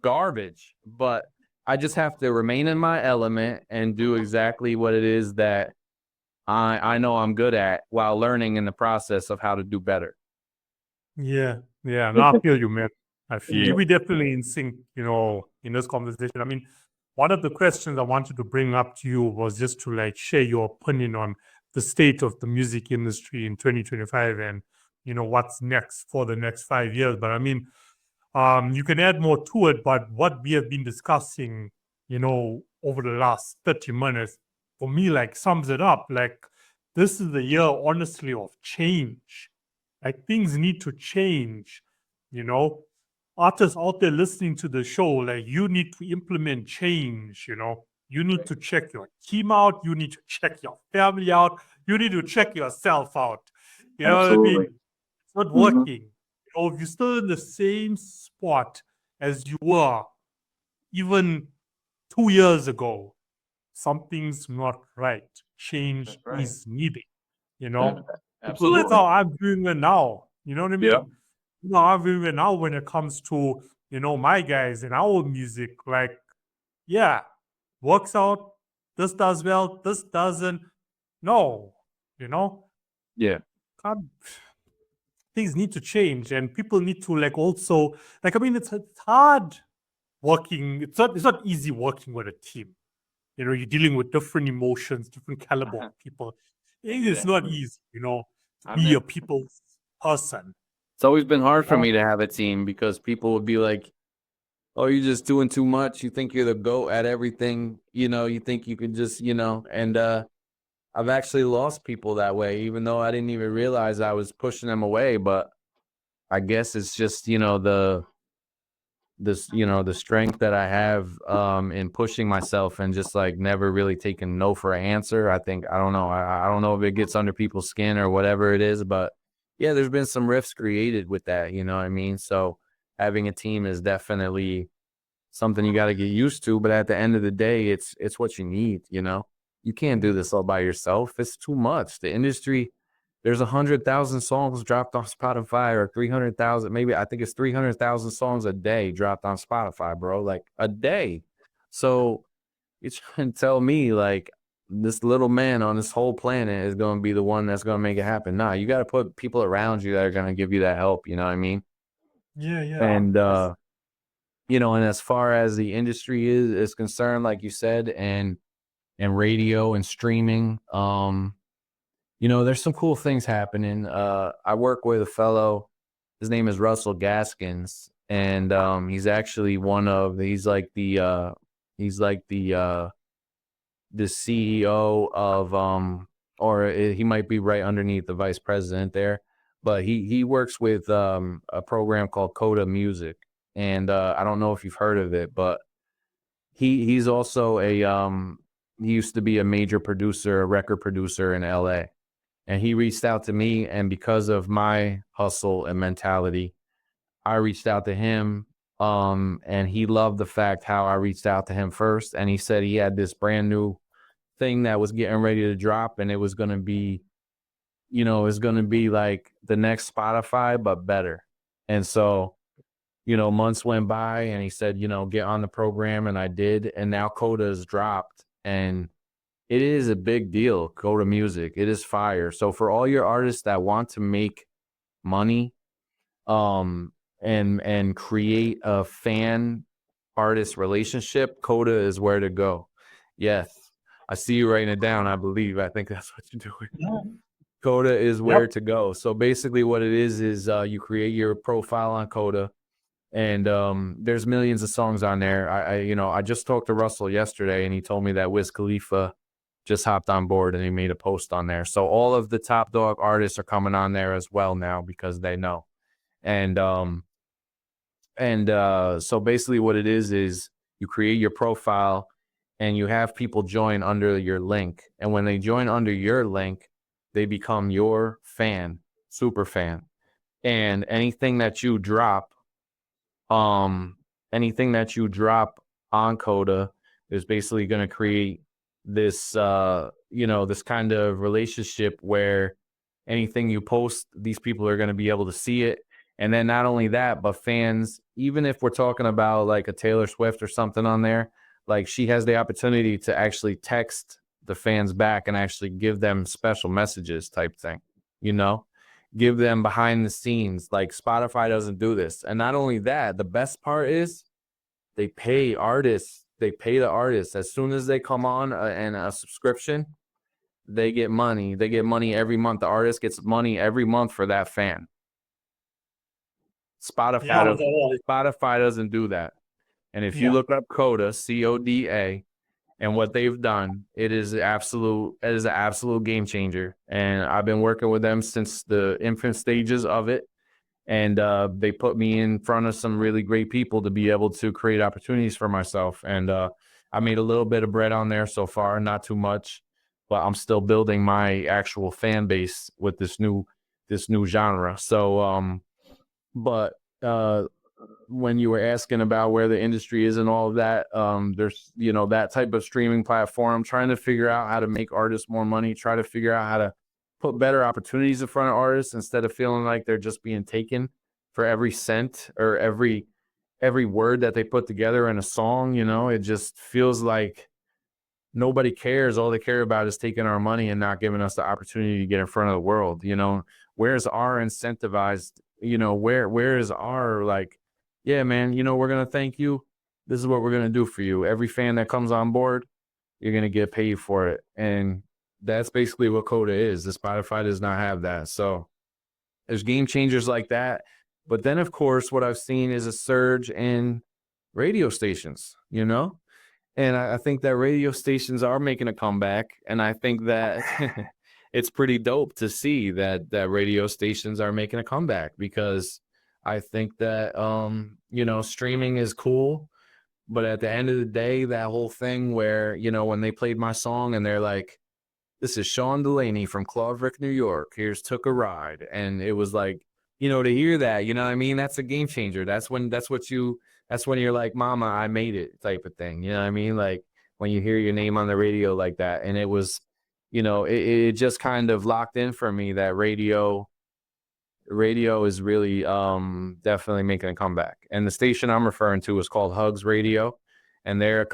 garbage. But I just have to remain in my element and do exactly what it is that I know I'm good at, while learning in the process of how to do better. Yeah. Yeah. No, I feel you, man. I feel Yeah. you. We definitely in sync, in this conversation. I mean, one of the questions I wanted to bring up to you was just to like share your opinion on the state of the music industry in 2025 and, what's next for the next 5 years. But I mean, you can add more to it, but what we have been discussing, over the last 30 minutes, for me, like sums it up. Like, this is the year, honestly, of change. Like, things need to change, you know. Artists out there listening to the show, like, you need to implement change, You need to check your team out. You need to check your family out. You need to check yourself out. You know what I mean? It's not working. If you're still in the same spot as you were even 2 years ago, something's not right. Change That's right. is needed, you know? So that's Absolutely. how I'm doing it now. You know what I mean? Yeah. You know, I'm doing it now when it comes to, my guys and our music. Like, yeah, works out. This does well. This doesn't. No, you know, Yeah. can't, things need to change, and people need to also I mean, it's hard working. It's not easy working with a team. You're dealing with different emotions, different caliber of people. It's not easy, to be a people's person. It's always been hard for know? me to have a team because people would be like, "Oh, you're just doing too much. You think you're the GOAT at everything. You think you can just, and I've actually lost people that way, even though I didn't even realize I was pushing them away. But I guess it's just, the strength that I have in pushing myself and just like never really taking no for an answer. I don't know. I don't know if it gets under people's skin or whatever it is, but yeah, there's been some rifts created with that, you know what I mean? So having a team is definitely something you got to get used to, but at the end of the day, it's what you need, You can't do this all by yourself. It's too much. The industry, there's 100,000 songs dropped on Spotify, or 300,000, maybe I think it's 300,000 songs a day dropped on Spotify, bro, like a day. So you're trying to tell me like this little man on this whole planet is going to be the one that's going to make it happen? Nah, you got to put people around you that are going to give you that help. You know what I mean? Yeah. And and as far as the industry is concerned, like you said, and radio and streaming, there's some cool things happening. I work with a fellow, his name is Russell Gaskins, and he's actually he's like the CEO of or he might be right underneath the vice president there, but he works with a program called Coda Music, and I don't know if you've heard of it, but he's also he used to be a major producer, a record producer in LA. And he reached out to me, and because of my hustle and mentality, I reached out to him. And he loved the fact how I reached out to him first. And he said he had this brand new thing that was getting ready to drop, and it was going to be, like the next Spotify, but better. And so, months went by, and he said, get on the program. And I did. And now Coda has dropped, and it is a big deal. Coda Music, it is fire. So for all your artists that want to make money, and create a fan artist relationship, Coda is where to go. Yes, I see you writing it down. I think that's what you're doing. Yeah. Coda is where Yep. to go. So basically, what it is you create your profile on Coda, and there's millions of songs on there. I just talked to Russell yesterday, and he told me that Wiz Khalifa just hopped on board and he made a post on there. So all of the top dog artists are coming on there as well now because they know. And so basically what it is you create your profile and you have people join under your link. And when they join under your link, they become your fan, super fan. And anything that you drop on Coda is basically going to create this this kind of relationship where anything you post, these people are going to be able to see it. And then not only that, but fans, even if we're talking about like a Taylor Swift or something on there, like she has the opportunity to actually text the fans back and actually give them special messages type thing, give them behind the scenes. Like Spotify doesn't do this. And not only that, the best part is they pay artists. They pay the artists as soon as they come on and a subscription. They get money. They get money every month. The artist gets money every month for that fan. Yeah. Spotify doesn't do that. And if you Yeah. look up Coda, CODA, and what they've done, it is an absolute game changer. And I've been working with them since the infant stages of it. And they put me in front of some really great people to be able to create opportunities for myself. And I made a little bit of bread on there so far, not too much, but I'm still building my actual fan base with this new genre. So, but when you were asking about where the industry is and all of that, there's, you know, that type of streaming platform, trying to figure out how to make artists more money, try to figure out how to put better opportunities in front of artists instead of feeling like they're just being taken for every cent or every word that they put together in a song. You know, it just feels like nobody cares. All they care about is taking our money and not giving us the opportunity to get in front of the world. You know, where's our incentivized, you know, where is our, like, yeah, man, you know, we're going to thank you. This is what we're going to do for you. Every fan that comes on board, you're going to get paid for it. And that's basically what Coda is. The Spotify does not have that. So there's game changers like that. But then, of course, what I've seen is a surge in radio stations, you know? And I think that radio stations are making a comeback. And I think that it's pretty dope to see that radio stations are making a comeback, because I think that, you know, streaming is cool. But at the end of the day, that whole thing where, you know, when they played my song and they're like, this is Sean Delaney from Clawverick, New York. Here's Took a Ride. And it was like, you know, to hear that, you know what I mean? That's a game changer. That's when you're like, mama, I made it type of thing. You know what I mean? Like when you hear your name on the radio like that. And it was, you know, it just kind of locked in for me that radio is really definitely making a comeback. And the station I'm referring to is called Hugs Radio. And they're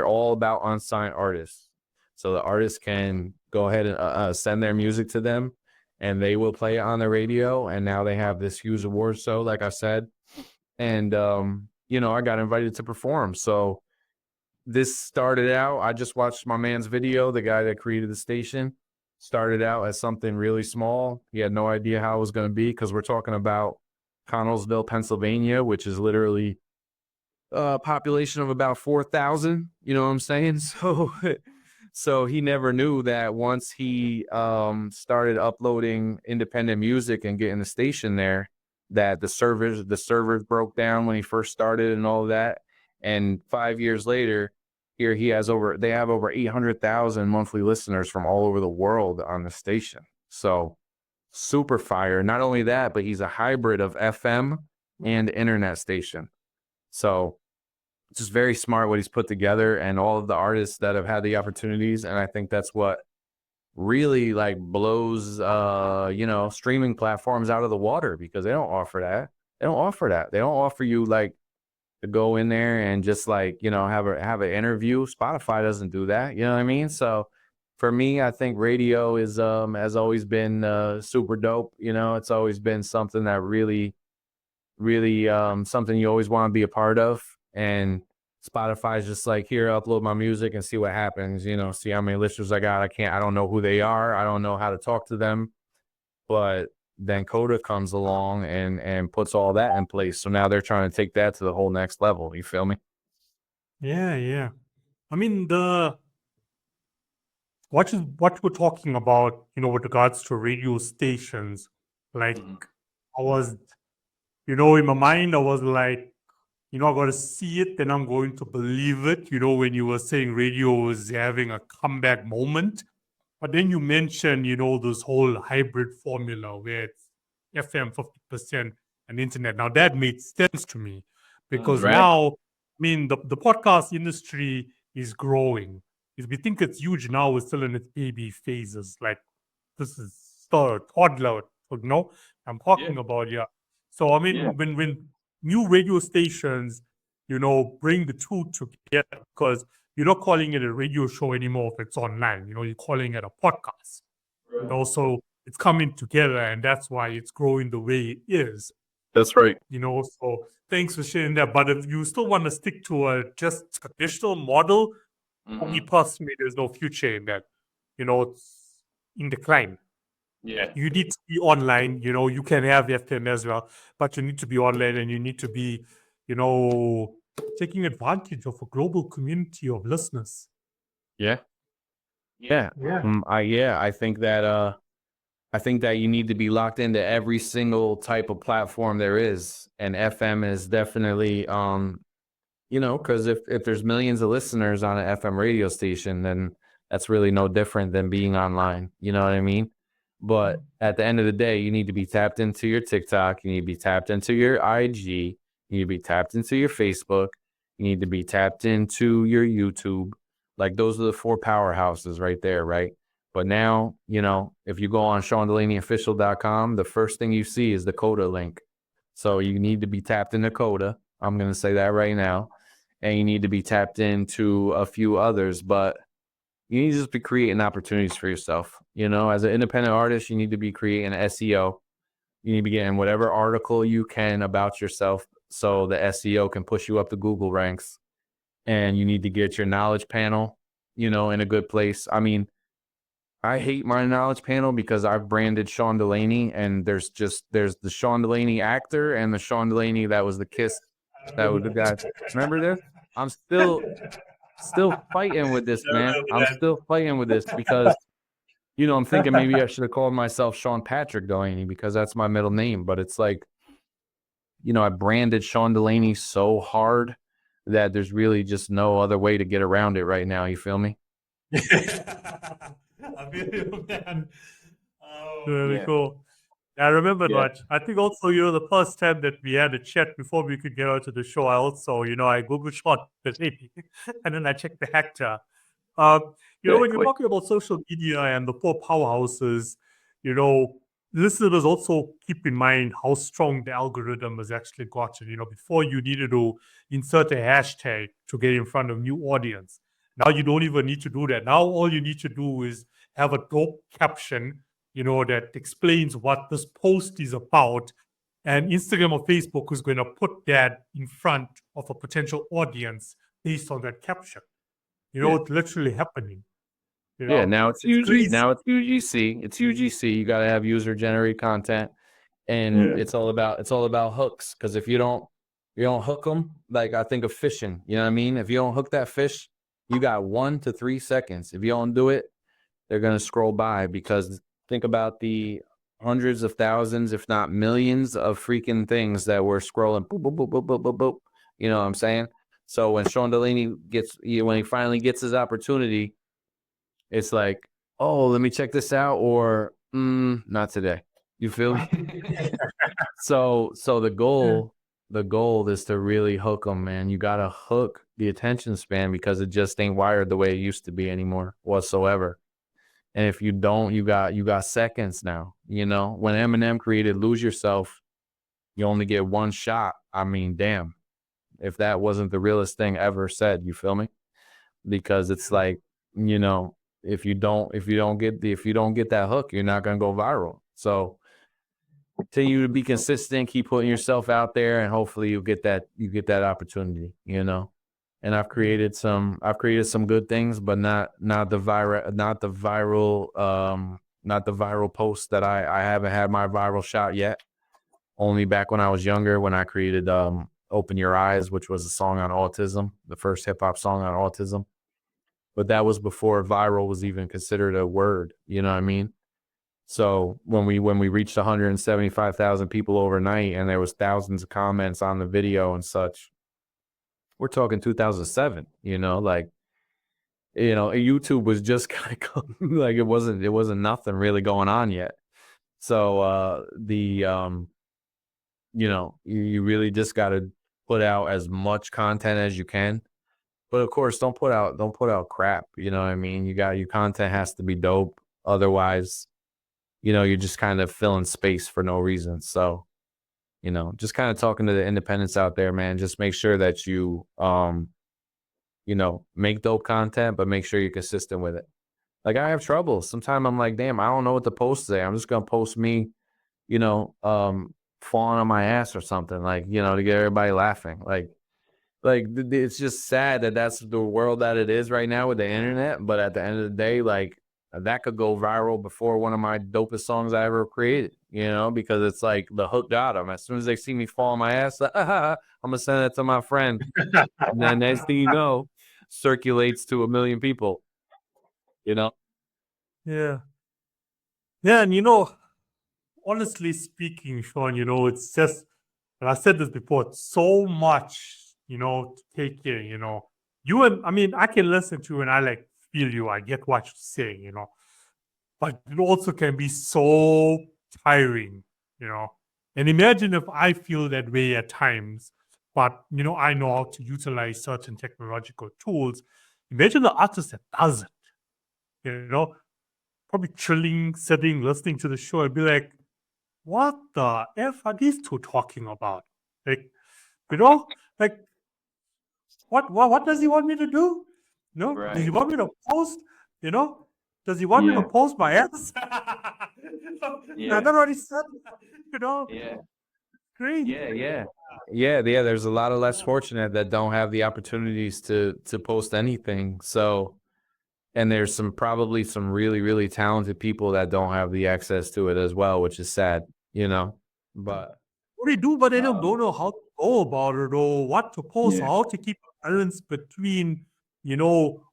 all about unsigned artists. So the artists can go ahead and send their music to them, and they will play it on the radio. And now they have this huge award show, like I said. And, you know, I got invited to perform. So this started out, I just watched my man's video, the guy that created the station. Started out as something really small. He had no idea how it was going to be, because we're talking about Connellsville, Pennsylvania, which is literally a population of about 4,000. You know what I'm saying? So he never knew that once he started uploading independent music and getting the station there, that the servers broke down when he first started and all of that. And 5 years later, here they have over 800,000 monthly listeners from all over the world on the station. So super fire. Not only that, but he's a hybrid of FM and internet station. So just very smart what he's put together, and all of the artists that have had the opportunities. And I think that's what really like blows, you know, streaming platforms out of the water, because they don't offer that. They don't offer you like to go in there and just like, you know, have an interview. Spotify doesn't do that. You know what I mean? So for me, I think radio is, has always been, super dope. You know, it's always been something that really, something you always want to be a part of. And Spotify is just like, here, upload my music and see what happens, you know, see how many listeners I got. I don't know who they are. I don't know how to talk to them. But then Coda comes along and puts all that in place. So now they're trying to take that to the whole next level. You feel me? Yeah. I mean, what we're talking about, you know, with regards to radio stations, like I was, you know, in my mind, I was like, you know, I got to see it, then I'm going to believe it. You know, when you were saying radio was having a comeback moment, but then you mentioned, you know, this whole hybrid formula where it's FM 50% and internet. Now that made sense to me, because Right. now, I mean, the podcast industry is growing. If we think it's huge now, it's still in its baby phases. Like this is still a toddler, you know, I'm talking about, yeah. So, I mean, when new radio stations, you know, bring the two together, because you're not calling it a radio show anymore if it's online, you know, you're calling it a podcast. Right. And also it's coming together, and that's why it's growing the way it is, That's right. you know. So thanks for sharing that. But if you still want to stick to a just traditional model, for me personally, there's no future in that. You know, it's in decline. Yeah. You need to be online, you know, you can have FM as well, but you need to be online, and you need to be, you know, taking advantage of a global community of listeners. Yeah. Yeah. I think that you need to be locked into every single type of platform there is. And FM is definitely, you know, because if there's millions of listeners on an FM radio station, then that's really no different than being online. You know what I mean? But at the end of the day, you need to be tapped into your TikTok. You need to be tapped into your IG. You need to be tapped into your Facebook. You need to be tapped into your YouTube. Like those are the 4 powerhouses right there, right? But now, you know, if you go on SeanDelaneyOfficial.com, the first thing you see is the Coda link. So you need to be tapped into Coda. I'm going to say that right now. And you need to be tapped into a few others, but you need to just be creating opportunities for yourself. You know, as an independent artist, you need to be creating SEO. You need to be getting whatever article you can about yourself so the SEO can push you up the Google ranks. And you need to get your knowledge panel, you know, in a good place. I mean, I hate my knowledge panel because I've branded Sean Delaney, and there's the Sean Delaney actor and the Sean Delaney that was the Kiss, that was the guy. Remember this? I'm still fighting with this, man. I'm still fighting with this because, you know, I'm thinking maybe I should have called myself Sean Patrick Delaney because that's my middle name. But it's like, you know, I branded Sean Delaney so hard that there's really just no other way to get around it right now. You feel me? I feel you, man. Oh, really Yeah. cool. I remember Yeah. that. I think also, you know, the first time that we had a chat before we could get out to the show, I also, you know, I Googled Sean Delaney and then I checked the actor. You know, when you're talking about social media and the 4 powerhouses, you know, listeners also keep in mind how strong the algorithm has actually gotten. You know, before you needed to insert a hashtag to get in front of new audience. Now you don't even need to do that. Now all you need to do is have a dope caption, you know, that explains what this post is about. And Instagram or Facebook is going to put that in front of a potential audience based on that caption. You know, Yeah. it's literally happening. You Yeah, know, now it's crazy. UGC. It's UGC. You got to have user generated content, and it's all about hooks. Because if you don't hook them, like I think of fishing. You know what I mean? If you don't hook that fish, you got 1 to 3 seconds. If you don't do it, they're gonna scroll by. Because think about the hundreds of thousands, if not millions, of freaking things that were scrolling. Boop, boop, boop, boop, boop, boop, boop. You know what I'm saying? So when Sean Delaney when he finally gets his opportunity, it's like, oh, let me check this out, or not today. You feel me? So the goal is to really hook them, man. You gotta hook the attention span because it just ain't wired the way it used to be anymore whatsoever. And if you don't, you got seconds now. You know, when Eminem created "Lose Yourself," you only get 1 shot. I mean, damn, if that wasn't the realest thing ever said. You feel me? Because it's like, you know, if you don't get that hook, you're not gonna go viral. So continue to be consistent, keep putting yourself out there, and hopefully you get that opportunity, you know. And I've created some good things, but not the viral posts that I haven't had my viral shot yet. Only back when I was younger, when I created Open Your Eyes, which was a song on autism, the first hip hop song on autism. But that was before viral was even considered a word, you know what I mean? So when we reached 175,000 people overnight and there was thousands of comments on the video and such, we're talking 2007, you know, like, you know, YouTube was just kind of like it wasn't nothing really going on yet. So you know, you really just got to put out as much content as you can. But of course, don't put out crap. You know what I mean? Your content has to be dope. Otherwise, you know, you're just kind of filling space for no reason. So, you know, just kind of talking to the independents out there, man. Just make sure that you, you know, make dope content, but make sure you're consistent with it. Like I have trouble. Sometimes I'm like, damn, I don't know what to post today. I'm just gonna post me, you know, falling on my ass or something, like, you know, to get everybody laughing. Like it's just sad that that's the world that it is right now with the internet. But at the end of the day, like that could go viral before one of my dopest songs I ever created, you know, because it's like the hook got them. As soon as they see me fall on my ass, like, I'm gonna send it to my friend. And then next thing you know, circulates to 1 million people, you know? Yeah. Yeah. And, you know, honestly speaking, Sean, you know, it's just, and I said this before, it's so much, you know, to take in, you know. I mean, I can listen to you and I like feel you. I get what you're saying, you know. But it also can be so tiring, you know. And imagine if I feel that way at times. but I know how to utilize certain technological tools. Imagine the artist that doesn't, probably chilling, sitting, listening to the show and be like, what the F are these two talking about? Like, like what does he want me to do? Does he Right. want me to post? Does he want me to Yeah. post my ass? Yeah. That already said, Yeah. great. Yeah. There's a lot of less fortunate that don't have the opportunities to post anything. So, and there's probably some really, really talented people that don't have the access to it as well, which is sad, but What they do, but they don't um, know how to go about it or what to post or yeah. how to keep a balance between,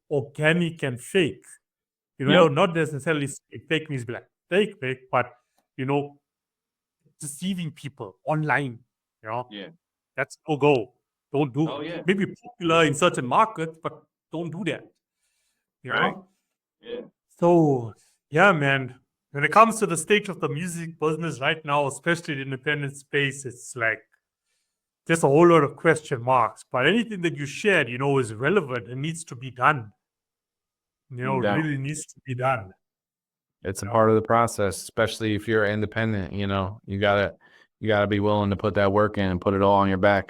organic and fake. Yep. Not necessarily fake means be like fake, but you know, deceiving people online. Yeah. That's no go. Don't do Oh it. yeah. Maybe popular in certain markets, but don't do that. You Right. know. Yeah. So yeah, man. When it comes to the state of the music business right now, especially the independent space, it's like there's a whole lot of question marks. But anything that you shared, is relevant and needs to be done. No doubt. Really needs to be done. It's a You part know? of the process, especially if you're independent, you gotta be willing to put that work in and put it all on your back.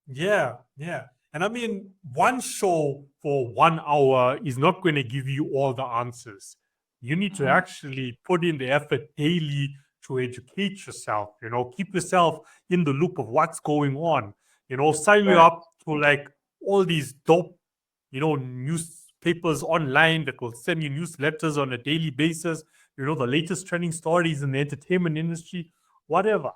Yeah, yeah. And I mean, one show for 1 hour is not going to give you all the answers. You need to actually put in the effort daily to educate yourself, keep yourself in the loop of what's going on, sign you Right. up to like all these dope, newspapers online that will send you newsletters on a daily basis, the latest trending stories in the entertainment industry, whatever.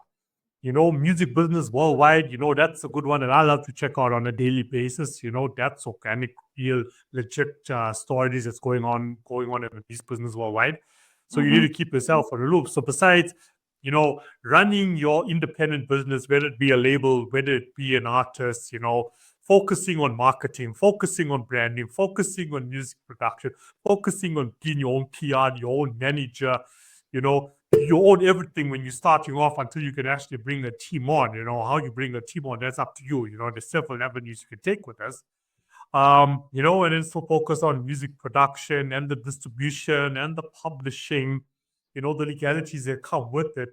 Music business worldwide, that's a good one that I love to check out on a daily basis. That's organic, real, legit stories that's going on in the music business worldwide. So you need to keep yourself on the loop. So besides, running your independent business, whether it be a label, whether it be an artist, focusing on marketing, focusing on branding, focusing on music production, focusing on being your own PR, your own manager, you own everything when you're starting off until you can actually bring a team on. How you bring a team on, that's up to you. There's several avenues you can take with us. And then still focus on music production and the distribution and the publishing, the legalities that come with it.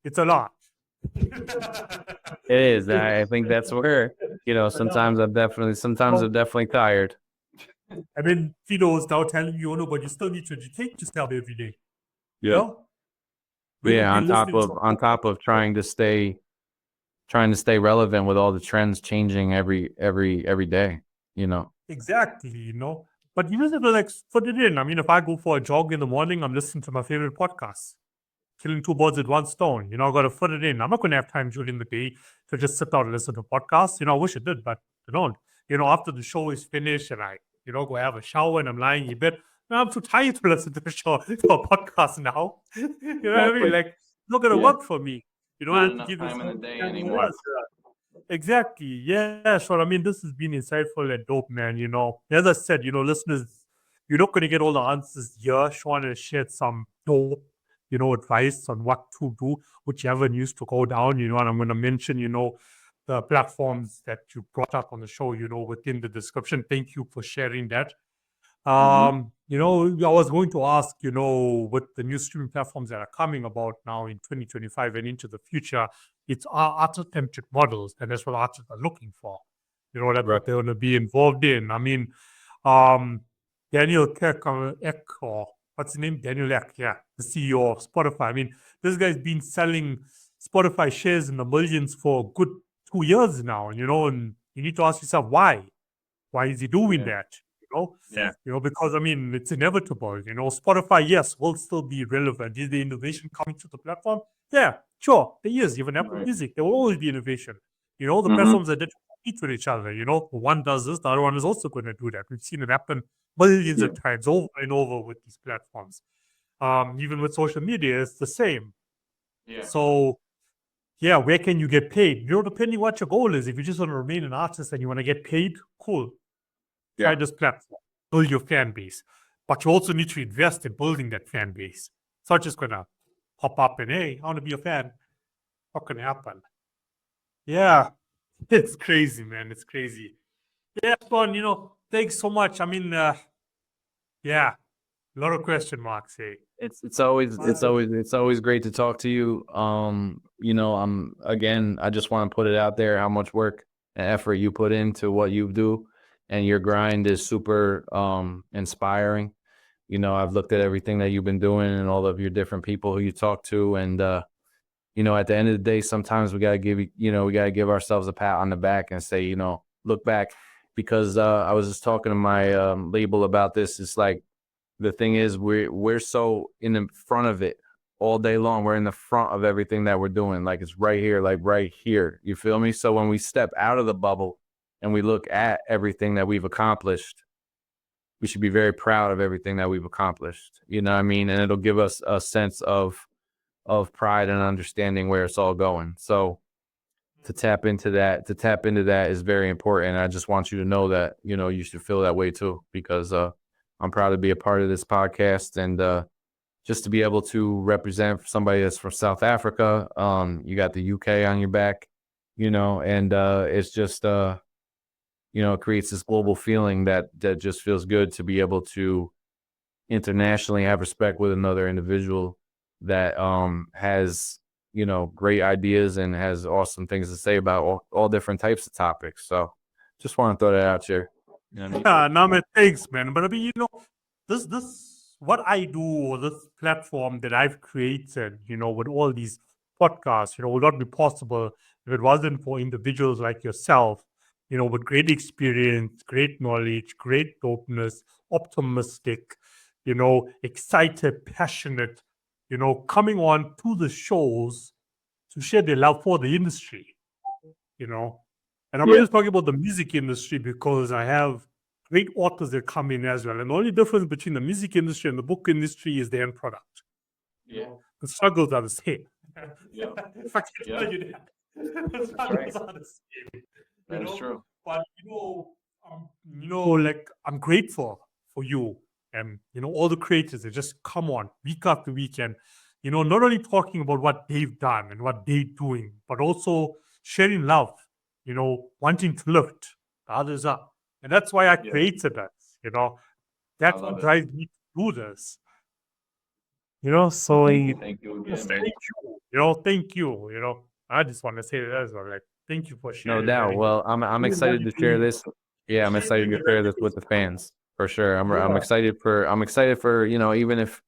It's a lot. It is. I think that's where, sometimes I'm definitely tired. I mean, Fido is now telling you, but you still need to educate yourself every day. You Yep. know? Whether Yeah, it be on top listening of to on top of trying to stay relevant with all the trends changing every day, exactly, But you just have to like put it in. I mean, if I go for a jog in the morning, I'm listening to my favorite podcast. Killing two birds with one stone. I got to put it in. I'm not going to have time during the day to just sit down and listen to podcasts. I wish I did, but I don't. After the show is finished and I, go have a shower and I'm lying in bed, I'm too tired to listen to the show, to a podcast now. You know what I mean? Exactly. Like, it's not going to Yeah. work for me. I Not have to enough give time in myself the day time. anymore. Exactly. Yeah, sure. I mean, this has been insightful and dope, man. As I said, listeners, you're not going to get all the answers here. Sean has shared some dope, advice on what to do, whichever news to go down, and I'm going to mention, the platforms that you brought up on the show, within the description. Thank you for sharing that. I was going to ask, with the new streaming platforms that are coming about now in 2025 and into the future, it's artist-centric models, and that's what artists are looking for. That's Right. what they're going to be involved in. I mean, Daniel Eck, or what's his name? Daniel Eck, yeah, the CEO of Spotify. I mean, this guy's been selling Spotify shares in the millions for a good 2 years now, and you need to ask yourself why. Why is he doing Yeah. that? Yeah. Because I mean, it's inevitable. Spotify, yes, will still be relevant. Is the innovation coming to the platform? Yeah, sure, there is. Even Apple Right. Music, there will always be innovation. The platforms are there to compete with each other. One does this, the other one is also going to do that. We've seen it happen millions Yeah. of times over and over with these platforms. Even with social media, it's the same. Yeah. So, yeah, where can you get paid? Depending what your goal is. If you just want to remain an artist and you want to get paid, cool. Try Yeah. this platform, build your fan base. But you also need to invest in building that fan base. It's not just going to pop up and, hey, I want to be a fan. Not going to happen. Yeah. It's crazy, man. It's crazy. Yeah, Sean, thanks so much. I mean, yeah, a lot of question marks, hey. It's always great to talk to you. I just want to put it out there how much work and effort you put into what you do, and your grind is super inspiring. I've looked at everything that you've been doing and all of your different people who you talk to, and at the end of the day, sometimes we gotta give ourselves a pat on the back and say, look back, because I was just talking to my label about this. It's like, the thing is, we're so in the front of it all day long. We're in the front of everything that we're doing. Like, it's right here, like right here. You feel me? So when we step out of the bubble and we look at everything that we've accomplished, we should be very proud of everything that we've accomplished. You know what I mean? And it'll give us a sense of pride and understanding where it's all going. So to tap into that is very important. I just want you to know that, you should feel that way too, because I'm proud to be a part of this podcast, and just to be able to represent somebody that's from South Africa. You got the UK on your back, and it's just it creates this global feeling that just feels good to be able to internationally have respect with another individual that has great ideas and has awesome things to say about all different types of topics. So just want to throw that out there. You know what I mean? Yeah, no, man, thanks, man. But I mean, this what I do, or this platform that I've created, with all these podcasts, would not be possible if it wasn't for individuals like yourself, with great experience, great knowledge, great dopeness, optimistic, excited, passionate, coming on to the shows to share their love for the industry, you know. And I'm not just talking about the music industry, because I have great authors that come in as well. And the only difference between the music industry and the book industry is the end product. The struggles are the same. If I can tell you that. The struggles are the same. That is true. But like, I'm grateful for you and all the creators that just come on week after week, and not only talking about what they've done and what they're doing, but also sharing love, wanting to lift the others up. And that's why I created that. That's what drives me to do this. So Thank you again, thank man. you. Thank you. I just want to say that as well. Like, thank you for No sharing. doubt. man. Well, I'm excited to share this. Yeah, I'm excited to share this with the fans for sure. I'm excited for even if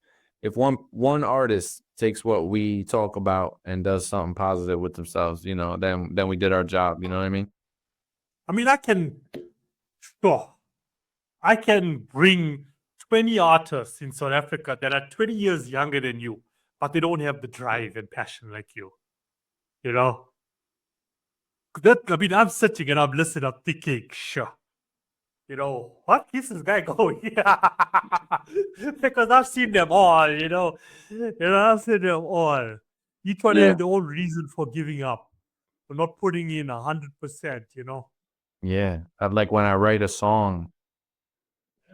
one artist takes what we talk about and does something positive with themselves, then we did our job. You know what I mean? I mean, I can bring 20 artists in South Africa that are 20 years younger than you, but they don't have the drive and passion like you. I'm sitting and I'm listening, I'm thinking, sure. What keeps this guy going? Because I've seen them all, I've seen them all. Each one has their own reason for giving up, for not putting in 100%. Yeah. Like when I write a song,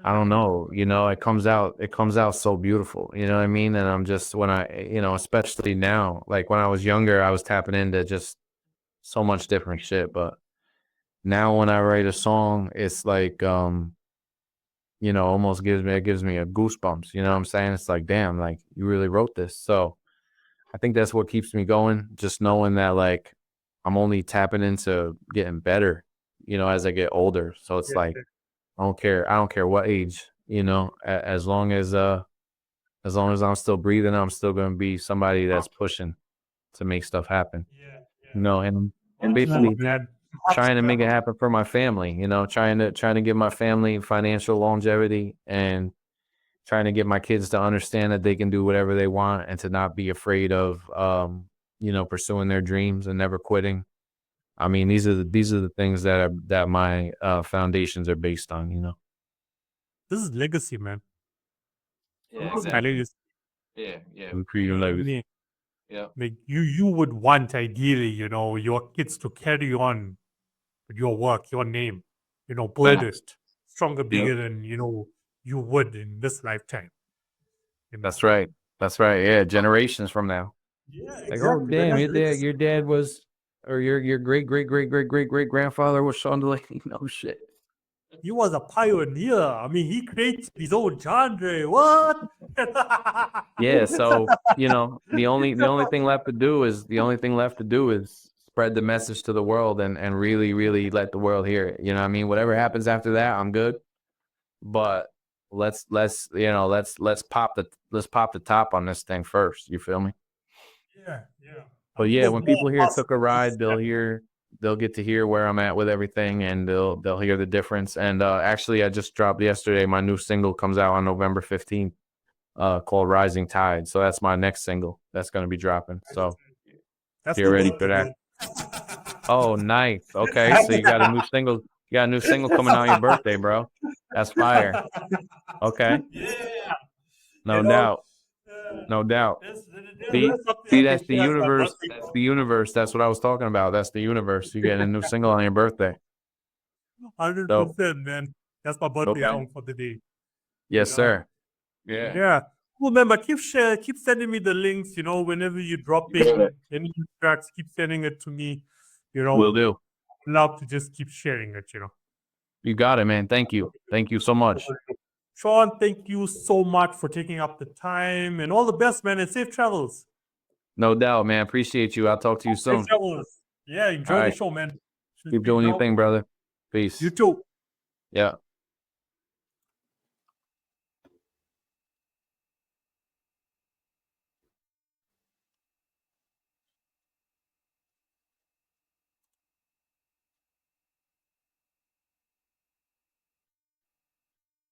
I don't know, it comes out so beautiful, you know what I mean? And I'm just, when I, especially now, like when I was younger, I was tapping into just so much different shit. But now when I write a song, it's like, almost gives me a goosebumps, you know what I'm saying? It's like, damn, like you really wrote this. So I think that's what keeps me going. Just knowing that, like, I'm only tapping into getting better, as I get older. So it's like, I don't care what age, as long as I'm still breathing, I'm still gonna be somebody that's pushing to make stuff happen. And basically trying to make it happen for my family, trying to give my family financial longevity, and trying to get my kids to understand that they can do whatever they want and to not be afraid of pursuing their dreams and never quitting. I mean, these are the things that my foundations are based on. This is legacy, man. Yeah, This is my legacy. Yeah. We create a legacy. Yeah. Like, you would want, ideally, your kids to carry on with your work, your name, build it stronger, bigger than, you would in this lifetime. That's right. Yeah, generations from now. Yeah, Like, oh damn, your dad was or your great great great great great great grandfather was Sean Delaney? No shit. He was a pioneer. I mean, he created his own genre. What? Yeah, so the only thing left to do is spread the message to the world and really really let the world hear it. You know what I mean? Whatever happens after that, I'm good. But let's pop the top on this thing first. You feel me? Yeah, yeah. But yeah, when people here took a ride, they'll get to hear where I'm at with everything, and they'll hear the difference. And actually, I just dropped yesterday. My new single comes out on November 15th, called "Rising Tide." So that's my next single that's gonna be dropping. So That's get ready for that. Oh, nice. Okay, so you got a new single. You got a new single coming out on your birthday, bro. That's fire. Okay, Yeah. no doubt, no doubt. See, that's the universe. That's the universe. That's what I was talking about. That's the universe. You getting a new single on your birthday. 100%, man. That's my birthday Okay. album for the day. Yes, sir. Yeah. Yeah. Remember, keep sending me the links, whenever you're dropping any new tracks, keep sending it to me. Will do. Love to just keep sharing it, You got it, man. Thank you. Thank you so much. Sean, thank you so much for taking up the time, and all the best, man, and safe travels. No doubt, man. Appreciate you. I'll talk to you soon. Safe travels. Yeah, enjoy All the right. show, man. Keep doing your thing, brother. Peace. You too. Yeah.